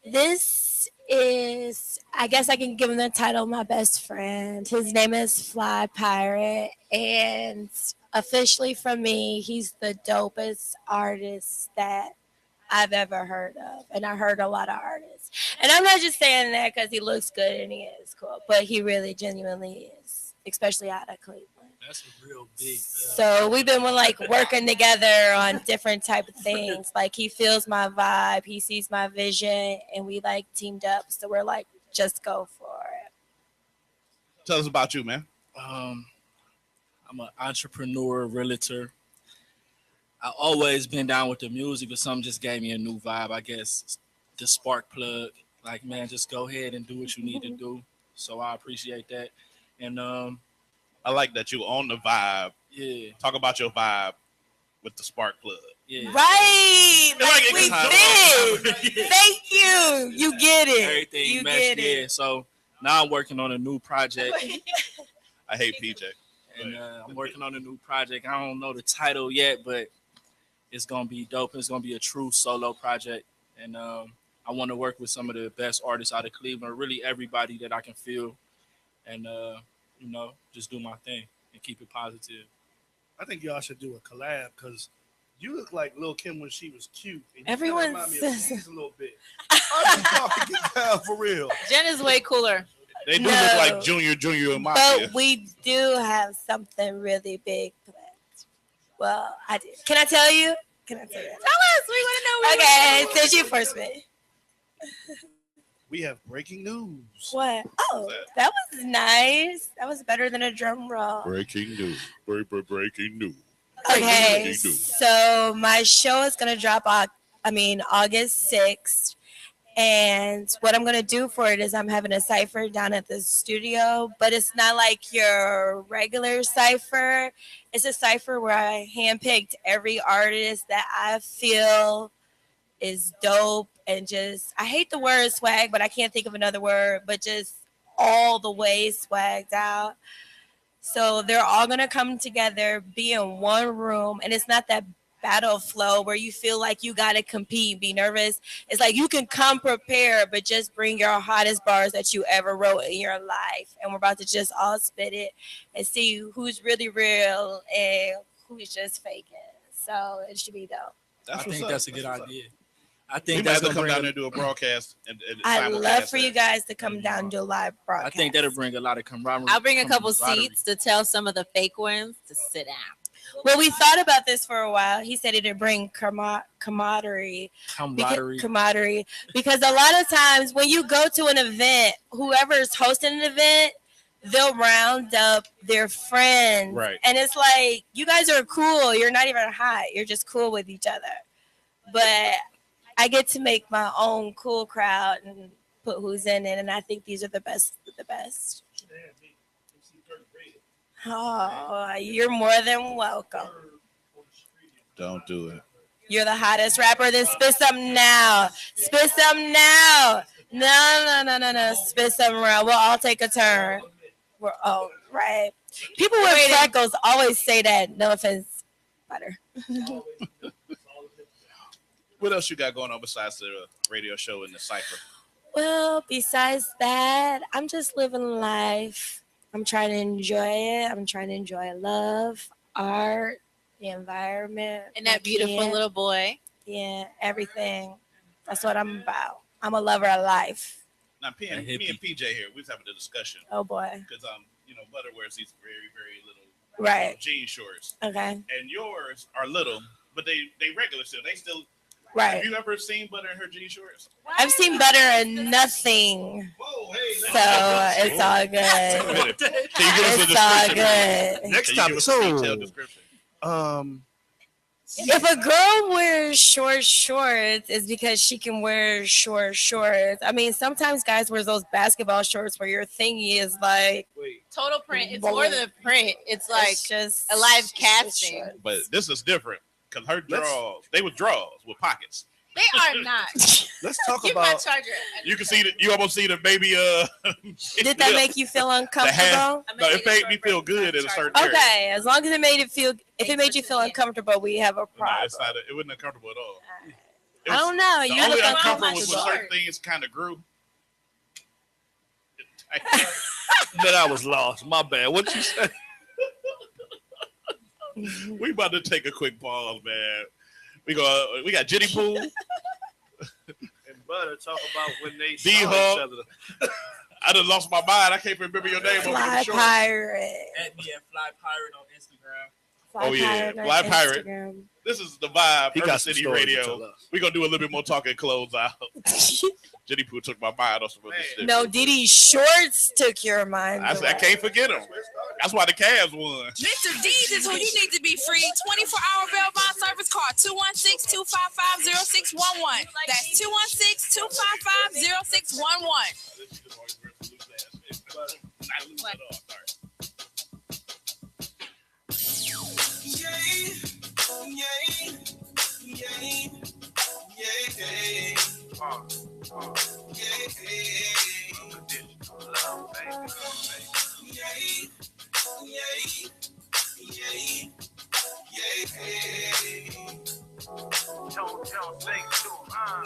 This is, I guess I can give him the title, my best friend. His name is Fly Pirate, and officially for me, he's the dopest artist that I've ever heard of. And I heard a lot of artists. And I'm not just saying that because he looks good and he is cool, but he really genuinely is, especially out of Cleveland. That's a real big. So we've been working together on different type of things. Like, he feels my vibe, he sees my vision, and we teamed up. So we're just go for it. Tell us about you, man. I'm an entrepreneur, realtor. I always been down with the music, but something just gave me a new vibe. I guess the spark plug. Man, just go ahead and do what you need to do. So I appreciate that, and I like that you own the vibe. Yeah. Talk about your vibe with the spark plug. Yeah. Right. We did. Thank you. You get it. Everything you matched. get it. Yeah. So now I'm working on a new project. I hate PJ. And I'm working on a new project. I don't know the title yet, but it's going to be dope. It's going to be a true solo project. And I want to work with some of the best artists out of Cleveland, really everybody that I can feel. And, just do my thing and keep it positive. I think y'all should do a collab, because you look like Lil' Kim when she was cute. Everyone says a little bit. Get down for real. Jen is way cooler. They do look like Junior and Mafia. But we do have something really big planned. Well, I did. Can I tell you? Can I say that? Tell us. We want to know. Okay, since you forced me. We have breaking news. What? Oh, that was nice. That was better than a drum roll. Breaking news. Breaking news. Okay, Breaking news. so my show is gonna drop August 6th. And what I'm going to do for it is I'm having a cipher down at the studio, but it's not like your regular cipher. It's a cipher where I handpicked every artist that I feel is dope and just, I hate the word swag, but I can't think of another word, but just all the way swagged out. So they're all going to come together, be in one room, and it's not that battle flow where you feel like you got to compete, be nervous. It's like you can come prepared, but just bring your hottest bars that you ever wrote in your life. And we're about to just all spit it and see who's really real and who's just faking. So it should be dope. That's I think that's a good idea. I We think might that's have to gonna come down bring. there and do a broadcast. And I'd love simulcast for you that. guys to come down and do a live I broadcast. think that'll bring a lot of camaraderie. I'll bring a couple camaraderie. seats to tell some of the fake ones to sit down. Well, we thought about this for a while. He said it'd bring camaraderie. Camaraderie. Because a lot of times when you go to an event, whoever's hosting an event, they'll round up their friends. Right. And it's like, you guys are cool. You're not even hot. You're just cool with each other. But I get to make my own cool crowd and put who's in it. And I think these are the best of the best. Oh, you're more than welcome. Don't do it. You're the hottest rapper. Then spit something now. Spit something now. No. Spit something around. We'll all take a turn. Right. People with freckles always say that. No offense, butter. What else you got going on besides the radio show and the cipher? Well, besides that, I'm just living life. I'm trying to enjoy it. I'm trying to enjoy love, art, the environment. And that beautiful kids. little boy. Yeah, everything. That's what I'm about. I'm a lover of life. Now, me and PJ here, we was having a discussion. Oh boy. Because Butter wears these very, very little Right. jean shorts. Okay. And yours are little, but they regular still. They still. Right. Have you ever seen Butter in her jean shorts? I've seen Butter and nothing. So it's all good. It's all good. Next time. So, if a girl wears short shorts, it's because she can wear short shorts. I mean, sometimes guys wear those basketball shorts where your thingy is like Total print. It's more than a print. It's like just a live casting. But this is different because her drawers, they were drawers with pockets. They are not. Let's talk Give my about. charger. You can see that. You almost see the baby. Did that make you feel uncomfortable? No, it made me feel good in a certain area. Okay, as long as it made it feel, if it made you feel uncomfortable, we have a No, problem. it's not. It wasn't uncomfortable at all. I don't know. The You only look uncomfortable was uncomfortable. when certain things kind of grew. Then I was lost. My bad. What you say? We about to take a quick pause, man. We got Jenny Pooh. And Butter talk about when they saw D-Hawk. each other. I done lost my mind. I can't remember your name. Fly Pirate. Add me at Fly Pirate on Instagram. Oh yeah, Fly Pirate. This is the vibe. He Urban got some City stories to Radio. tell us. We're gonna do a little bit more talking. Close out. Jenny Pooh took my mind off some of this shit. No, Diddy Shorts took your mind. I can't forget him. That's why the Cavs won. Mr. D's is who you need to be free. 24-hour bail bond service. Call 216-255-0611. That's 216-255-0611.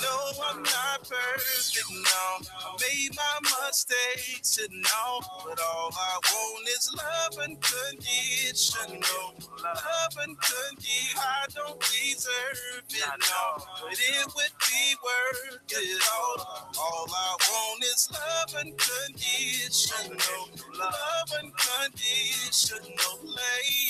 No, I'm not perfect, no. I made my mistakes, and no. But all I want is love unconditional. Love unconditional. I don't deserve it, no. But it would be worth it all. All I want is love unconditional. Love unconditional.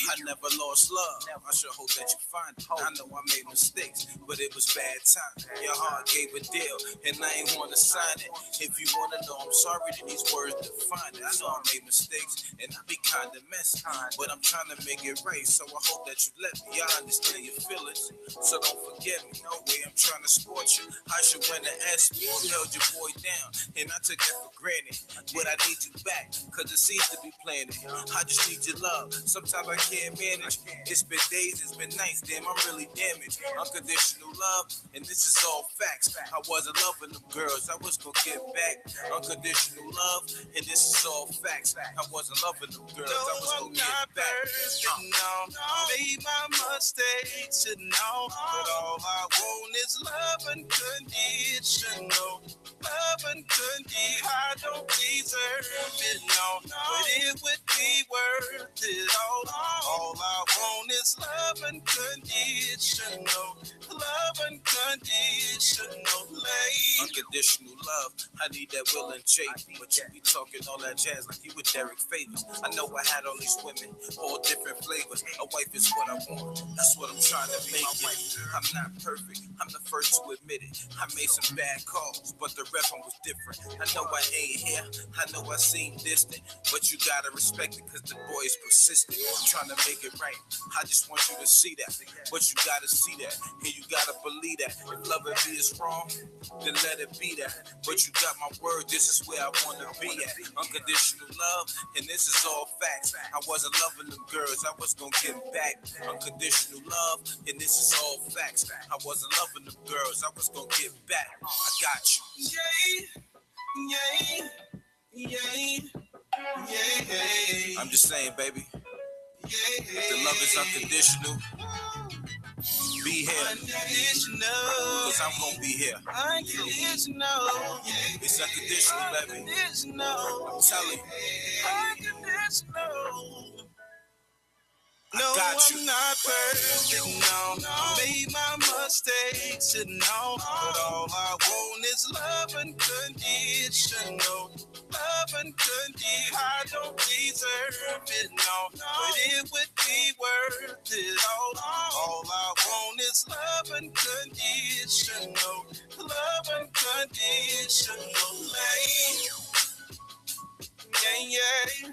I never lost love. I sure hope that you find it. I know I made mistakes, but it was bad time. Your heart gave a deal, and I ain't wanna sign it. If you wanna know I'm sorry, then these words define it. I know I made mistakes, and I be kinda messy, but I'm trying to make it right. So I hope that you let me. I understand your feelings, so don't forget me. No way I'm trying to sport you. I should win the S. You held your boy down, and I took that for granted. But I need you back, cause it seems to be planted. I just need your love. Sometimes I can't manage. It's been days, it's been nights, damn, I'm really damaged. Unconditional love, and this is all facts. I wasn't loving them girls, I was gonna get back. Unconditional love, and this is all facts. I wasn't loving them girls, I was gonna get back. No, made my mistakes, and no, but all I want is love unconditional. Love unconditional. I don't deserve it, no, but it would be worth it all. All I want is love unconditional. Love unconditional. Unconditional love. I need that Will and Jake, but you be talking all that jazz like you with Derek Favors. I know I had all these women, all different flavors. A wife is what I want. That's what I'm trying to make it. I'm not perfect. I'm the first to admit it. I made some bad calls, but the rest one was different. I know I ain't here. I know I seem distant, but you gotta respect it because the boy is persistent. I'm trying to make it right. I just want you to see that, but you gotta see that, and you gotta believe that. If love and be is wrong, then let it be that. But you got my word, this is where I wanna be at. Unconditional love, and this is all facts. I wasn't loving them girls, I was gonna get back. Unconditional love, and this is all facts. I wasn't loving them girls, I was gonna get back. I got you. I'm just saying, baby. The love is unconditional. Be here, cause I'm gonna be here. Unconditional. It's unconditional, baby. I'm telling you. Unconditional. No, I'm not perfect, no. Made my mistakes, and no. But all I want is love unconditional. Love unconditional. I don't deserve it, no. But it would be worth it all. All I want is love unconditional. Love unconditional. Yeah, yeah.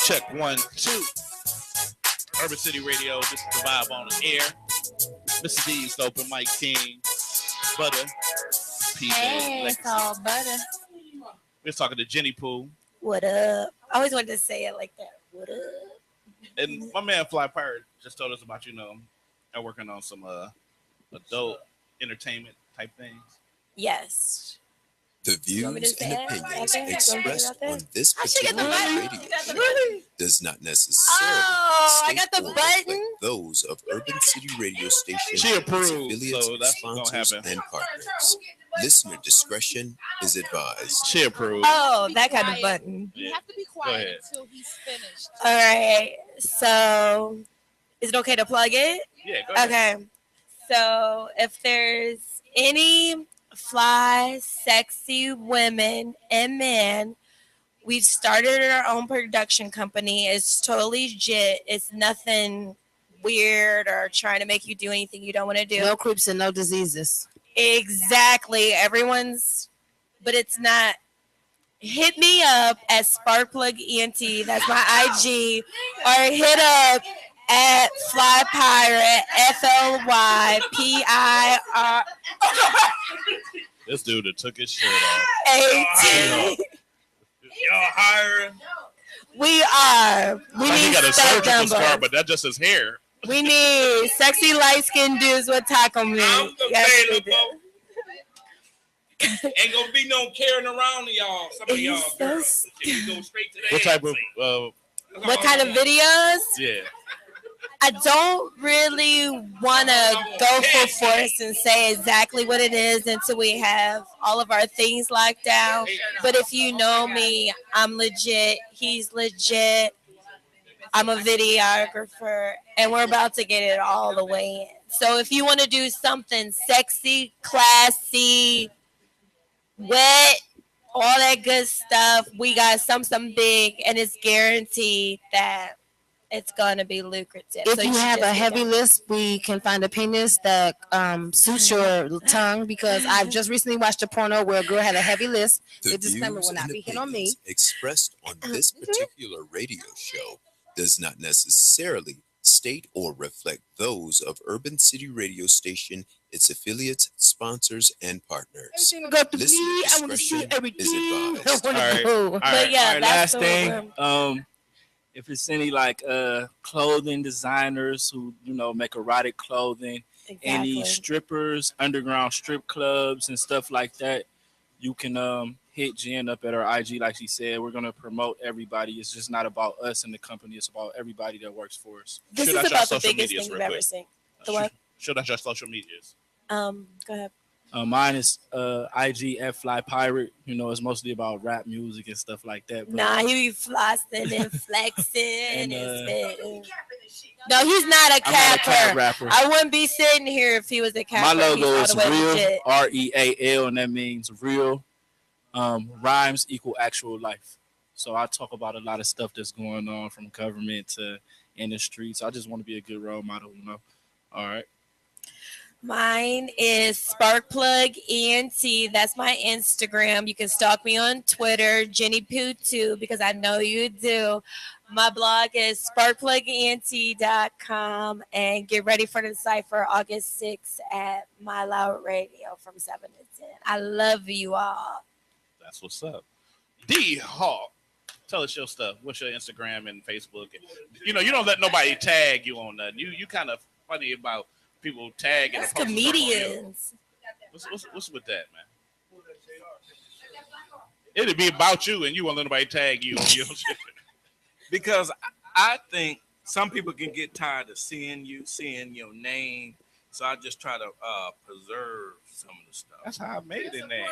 Check 1, 2. Urban City Radio. This is the vibe on the air. Mr. D's open Mike King, Butter, PJ. Hey, it's all butter. We're talking to Jenny Pooh. What up? I always wanted to say it like that. What up? And my man Fly Pirate just told us about, I'm working on some adult entertainment type things. Yes. The views and opinions expressed on this I should get the particular button. radio show does not necessarily Oh, I got the state or reflect button. those of Urban City Radio Station, She approved, affiliates, so that's gonna sponsors, happen. and partners. Listener discretion is advised. She approved. Oh, that kind of button. You have to be quiet until he's finished. All right. So, is it okay to plug it? Yeah, go ahead. Okay. So, if there's any fly, sexy women and men, we've started our own production company. It's totally legit. It's nothing weird or trying to make you do anything you don't want to do. No creeps and no diseases. Exactly. But it's not. Hit me up at Sparkplug ENT. That's my IG. Or hit up at Fly Pirate FLYPIR. This dude that took his shirt off. 18. Y'all hiring? We are. We Like he need got a stud surgical numbers. scar, but that's just his hair. We need sexy light-skinned dudes with taco meat. I'm Yes, we do. available. Ain't gonna be no carrying around to y'all. Some of y'all girls. If you go straight to the What type of? What kind of videos? Yeah. I don't really want to go full force and say exactly what it is until we have all of our things locked down. But if you know me, I'm legit. He's legit. I'm a videographer, and we're about to get it all the way in. So if you want to do something sexy, classy, wet, all that good stuff, we got something big, and it's guaranteed that it's gonna be lucrative. If So you should have a just get heavy down. lisp, we can find a penis that suits your tongue, because I've just recently watched a porno where a girl had a heavy lisp. The disclaimer will not be hit on me. Expressed on this particular radio show does not necessarily state or reflect those of Urban City Radio Station, its affiliates, sponsors, and partners. Listener discretion is advised. All right. But yeah, All right, that's last thing. If it's any like clothing designers who make erotic clothing, any Exactly. strippers, underground strip clubs and stuff like that, you can hit Jen up at our IG. Like she said, we're gonna promote everybody. It's just not about us and the company. It's about everybody that works for us. This Shoot is out your about the social biggest medias thing real you've ever quick. seen. The what? Show us your social medias. Go ahead. Mine is IG at Fly Pirate. It's mostly about rap music and stuff like that. But, Nah, he be flossing and flexing And, and spitting. No, he's not a I'm not a cat capper. rapper. I wouldn't be sitting here if he was a capper. My logo He's is all the way real, legit. REAL, and that means real. Rhymes equal actual life. So I talk about a lot of stuff that's going on from government to in the streets. I just want to be a good role model, All right. Mine is Sparkplug ENT. That's my Instagram. You can stalk me on Twitter, Jenny Pooh too, because I know you do. My blog is sparkplugent.com, and get ready for the cipher August 6th at My Loud Radio from 7 to 10. I love you all. That's what's up. D Hawk, tell us your stuff. What's your Instagram and Facebook? You don't let nobody tag you on nothing. You kind of funny about people tagging. That's comedians. What's with that, man? It'd be about you, and you won't let nobody tag you. Because I think some people can get tired of seeing your name. So I just try to preserve some of the stuff. That's how I made it there.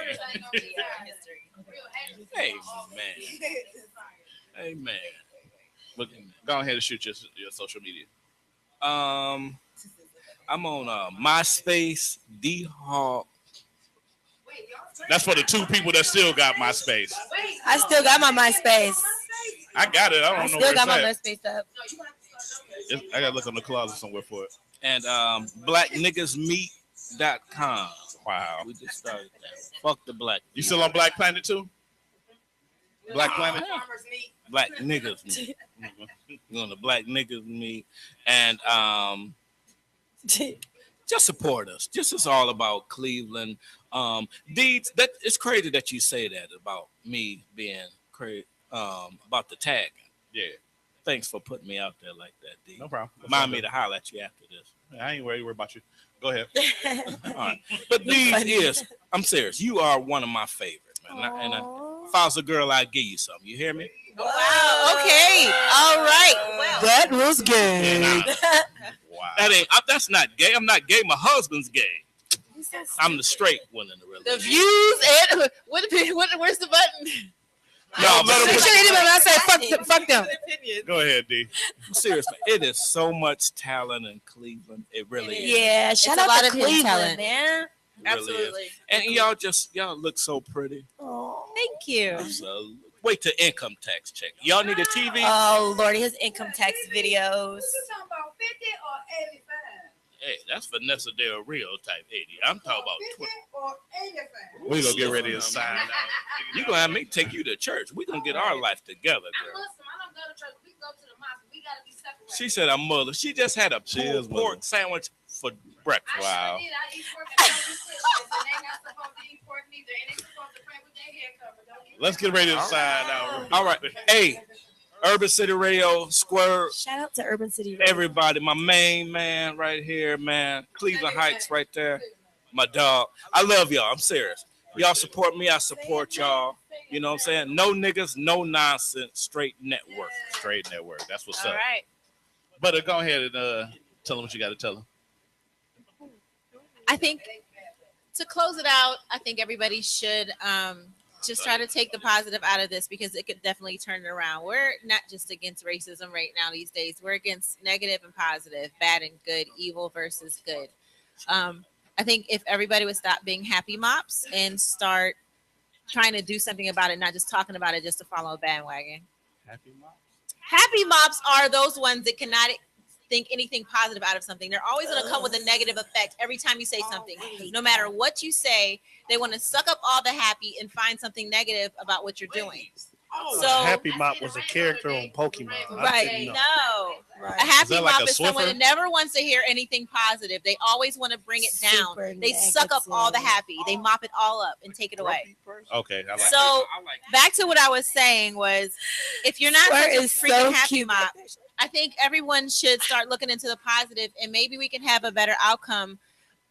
Hey, man. Hey, man. But go ahead and shoot your social media. I'm on MySpace, D Hawk. That's for the two people that still got MySpace. I still got my MySpace. I got it. I don't know still where got my it's MySpace up. at. I gotta look in the closet somewhere for it. And blackniggasmeet.com. Wow. We just started that. Fuck the black. You still on Black Planet too? Black Planet? Black niggas meet. On the Black Niggas Meet. And just support us. Just it's all about Cleveland. Deeds, that it's crazy that you say that about me being crazy about the tagging. Yeah. Thanks for putting me out there like that, D. No problem. Remind me to holler at you after this. I ain't worried about you. Go ahead. All right. But Deeds I'm serious. You are one of my favorites, man. And if I was a girl, I'd give you something. You hear me? Wow. Okay. All right. That was gay. Wow. That's not gay. I'm not gay. My husband's gay. I'm the straight one in the The relationship. views and where's the button? No, but I say fuck them. Go ahead, D. Seriously, it is so much talent in Cleveland. It really is. Yeah, shout a out lot to of hidden Cleveland, talent. man. It really is. Absolutely. And y'all look so pretty. Oh, Thank you. So wait till income tax check. Y'all need a TV? oh Lordy, his income tax videos. Hey, that's Vanessa Del Rio type 80. I'm talking about 20. We're gonna get ready to sign out. You're gonna have me take you to church. We're gonna get our life together, girl. She said I'm mother. She just had a pulled pork sandwich for breakfast. Wow. Let's get ready to sign out. All right. Hey, Urban City Radio, Squirt. Shout out to Urban City Radio. Everybody, my main man right here, man. Cleveland Heights right there. My dog. I love y'all. I'm serious. Y'all support me, I support y'all. You know what I'm saying? No niggas, no nonsense. Straight network. Straight network. That's what's All up. right. But go ahead and tell them what you got to tell them. I think to close it out, I think everybody should just try to take the positive out of this because it could definitely turn it around. We're not just against racism right now these days. We're against negative and positive, bad and good, evil versus good. I think if everybody would stop being happy mops and start trying to do something about it, not just talking about it just to follow a bandwagon. Happy mops. Happy mops are those ones that cannot think anything positive out of something. They're always going to come with a negative effect every time you say something. No matter what you say, they want to suck up all the happy and find something negative about what you're doing. So Happy Mop was a character on Pokemon. right, no. Right. A happy that like mop a is someone Swiffer? that never wants to hear anything positive. They always want to bring it down. Super They suck up all the happy. They mop it all up and take it away. Okay. I like So that. back to what I was saying was, if you're not Squirt such a is freaking so happy cute. mop, I think everyone should start looking into the positive, and maybe we can have a better outcome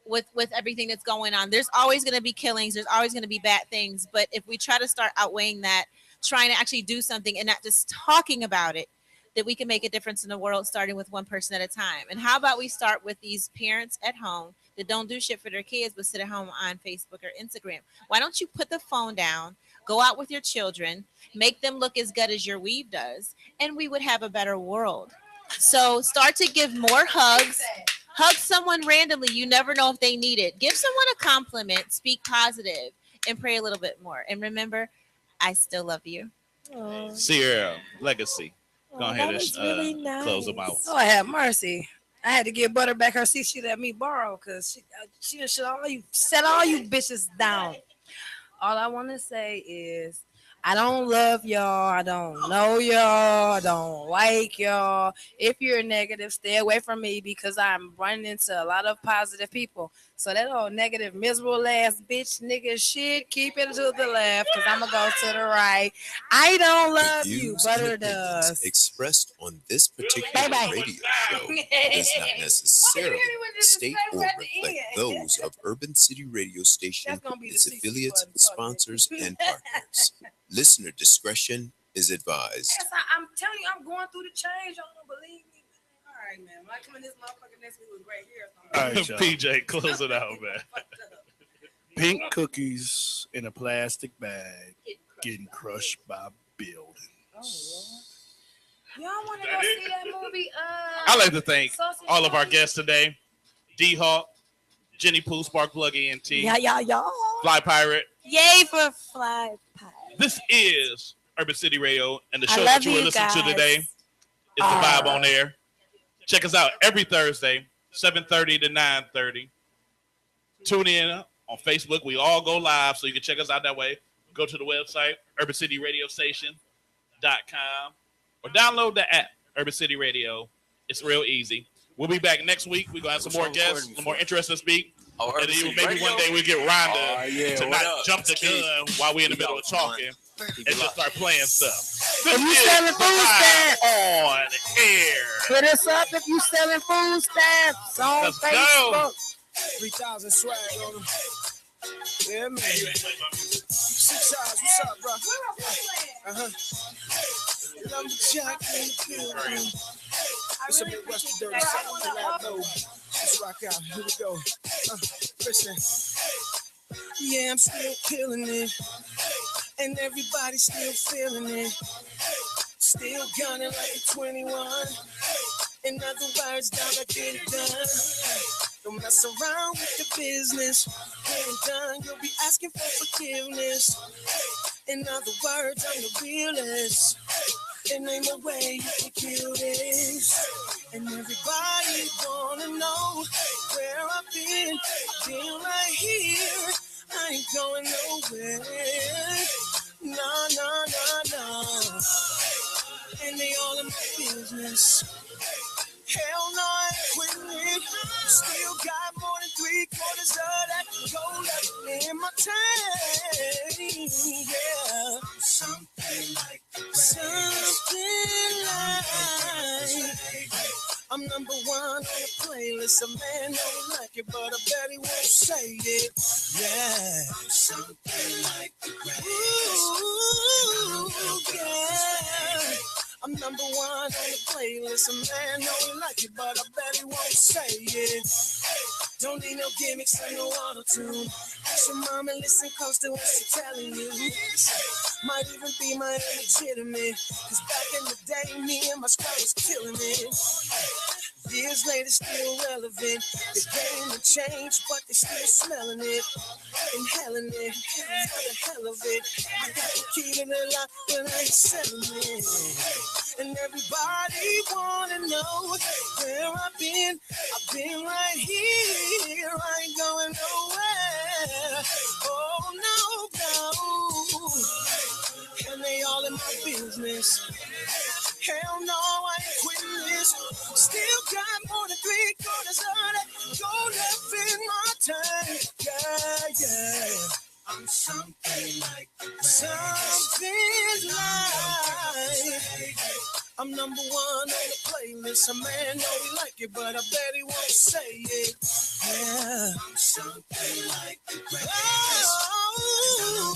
with everything that's going on. There's always going to be killings. There's always going to be bad things. But if we try to start outweighing that, trying to actually do something and not just talking about it, that we can make a difference in the world, starting with one person at a time. And how about we start with these parents at home that don't do shit for their kids, but sit at home on Facebook or Instagram? Why don't you put the phone down, go out with your children, make them look as good as your weave does, and we would have a better world. So start to give more hugs. Hug someone randomly. You never know if they need it. Give someone a compliment, speak positive, and pray a little bit more. And remember, I still love you. Sierra Legacy. Go ahead and really close them out. Oh, I have mercy. I had to give Butter back her seat she let me borrow because she done set all you bitches down. All I want to say is I don't love y'all. I don't know y'all. I don't like y'all. If you're negative, stay away from me because I'm running into a lot of positive people. So that old negative, miserable ass bitch nigga shit, keep it to the left because I'm going to go to the right. I don't love The you. views Butter and opinions does. expressed on this particular Bye-bye. radio show does not necessarily state or reflect those of Urban City Radio Station, That's gonna be the its 60 affiliates, button. sponsors, and partners. Listener discretion is advised. Yes, I'm telling you, I'm going through the change. Y'all don't believe me. All right, man. When I come in this motherfucker next week with gray hair. All right, y'all. PJ, close it out, man. Pink cookies in a plastic bag getting crushed by buildings. Y'all want to go see that movie? I'd like to thank Sausage all of our Party? guests today. D-Hawk, Jenny Pooh, Sparkplug ENT, Yeah. Fly Pirate. Yay for Fly Pie. This is Urban City Radio, and the I show love that you were you listening to guys. today is The Vibe on Air. Check us out every Thursday, 7:30 to 9:30. Tune in on Facebook. We all go live, so you can check us out that way. Go to the website, urbancityradiostation.com, or download the app, Urban City Radio. It's real easy. We'll be back next week. We're going to have some more guests, some more interesting to speak. Oh, And Urban then City maybe Radio? one day we'll get Rhonda to what not up? jump the Kid. gun while we're in the middle of talking and just start playing stuff. This If you is selling food Vibe stamps, on air. hit us up if you selling food stamps on Let's Facebook. go. 3,000 swag on them. Yeah, man. 6 hours, what's up, bro? Lumberjack in the building. It's a Midwestern dirty sound. Let's rock out. Here we go. Listen. Yeah, I'm still killing it. And everybody's still feeling it. Still gunning like a 21. In other words, dog, I get it done. Don't mess around with the business. When I'm done, you'll be asking for forgiveness. In other words, I'm the realest. And ain't no way you can kill this. And everybody wanna know where I've been. I've been right here. I ain't going nowhere. No. And they all in my business. Hell no, I ain't quitting it. Still got more than 3/4 of that gold left in my tank. Yeah, something like that. Something like it, but I bet he won't say it. Yeah. I'm something like the greatest. Ooh, yeah. I'm number one on the playlist. A man know he like it, but I bet he won't say it. Don't need no gimmicks and no auto-tune. Ask your mom and listen close to what she's telling you. Might even be my illegitimate. Cause back in the day, me and my squad was killing it. Years later, still relevant. The game had changed, but they still smelling it. Inhaling it, for the hell of it. I got the key to the lock, but I ain't selling it. And everybody wanna know where I've been. I've been right here, I ain't going nowhere. Oh no, no. And they all in my business. Hell no, I ain't quitting this. Still got more than 3/4 of that gold left in my tank. Yeah, yeah. I'm something like something like. I'm number one on the playlist. A man know he like it, but I bet he won't say it. Yeah. I'm something like the greatest. Oh,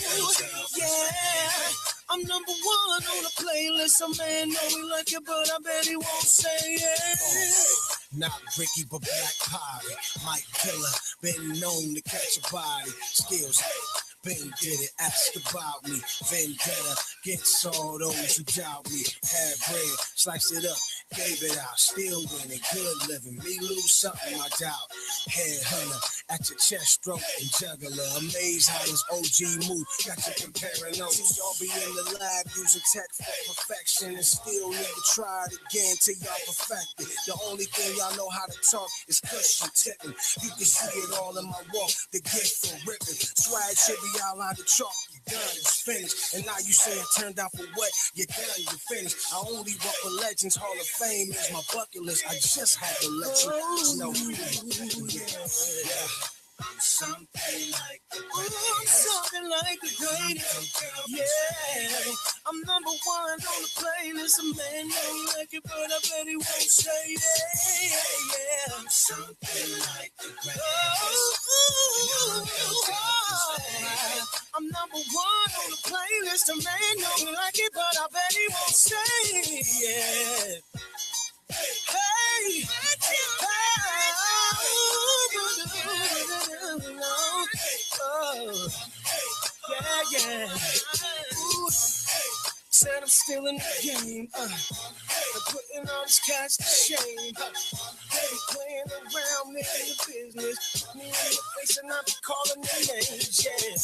yeah. I'm number one on the playlist. A man know he like it, but I bet he won't say it. Not Ricky, but Black Pirate. Mike Killer, been known to catch a body. Skills. Been did it, ask about me. Vendetta, gets all those who doubt me. Had bread, sliced it up, gave it out. Still winning, good living. Me lose something, I doubt. Headhunter, at your chest, stroke and juggler. Amazed how this OG move got you comparing notes. Y'all be in the lab using tech for perfection and still need to try it again till y'all perfect it. The only thing y'all know how to talk is cushion tipping. You can see it all in my walk, the gift for ripping. Swag should be outlined the chalk, you done, it's finished. And now you say it turned out for what? You're done, you're finished. I only walk with legends, Hall of Fame is my bucket list. I just had to let you know. Yeah. I'm something like the greatest. I'm something like the greatest. Yeah. I'm number one on the playlist. A man know he like it, but I bet he won't say it. Yeah. I'm something like the greatest. I'm number one on the playlist. A man know he like it, but I bet he won't say it. Yeah. Hey, yeah. Ooh. Said I'm still in the game. I'm putting all this cash to shame. They be playing around me in the business. Me in the face and I be calling their names. Yeah.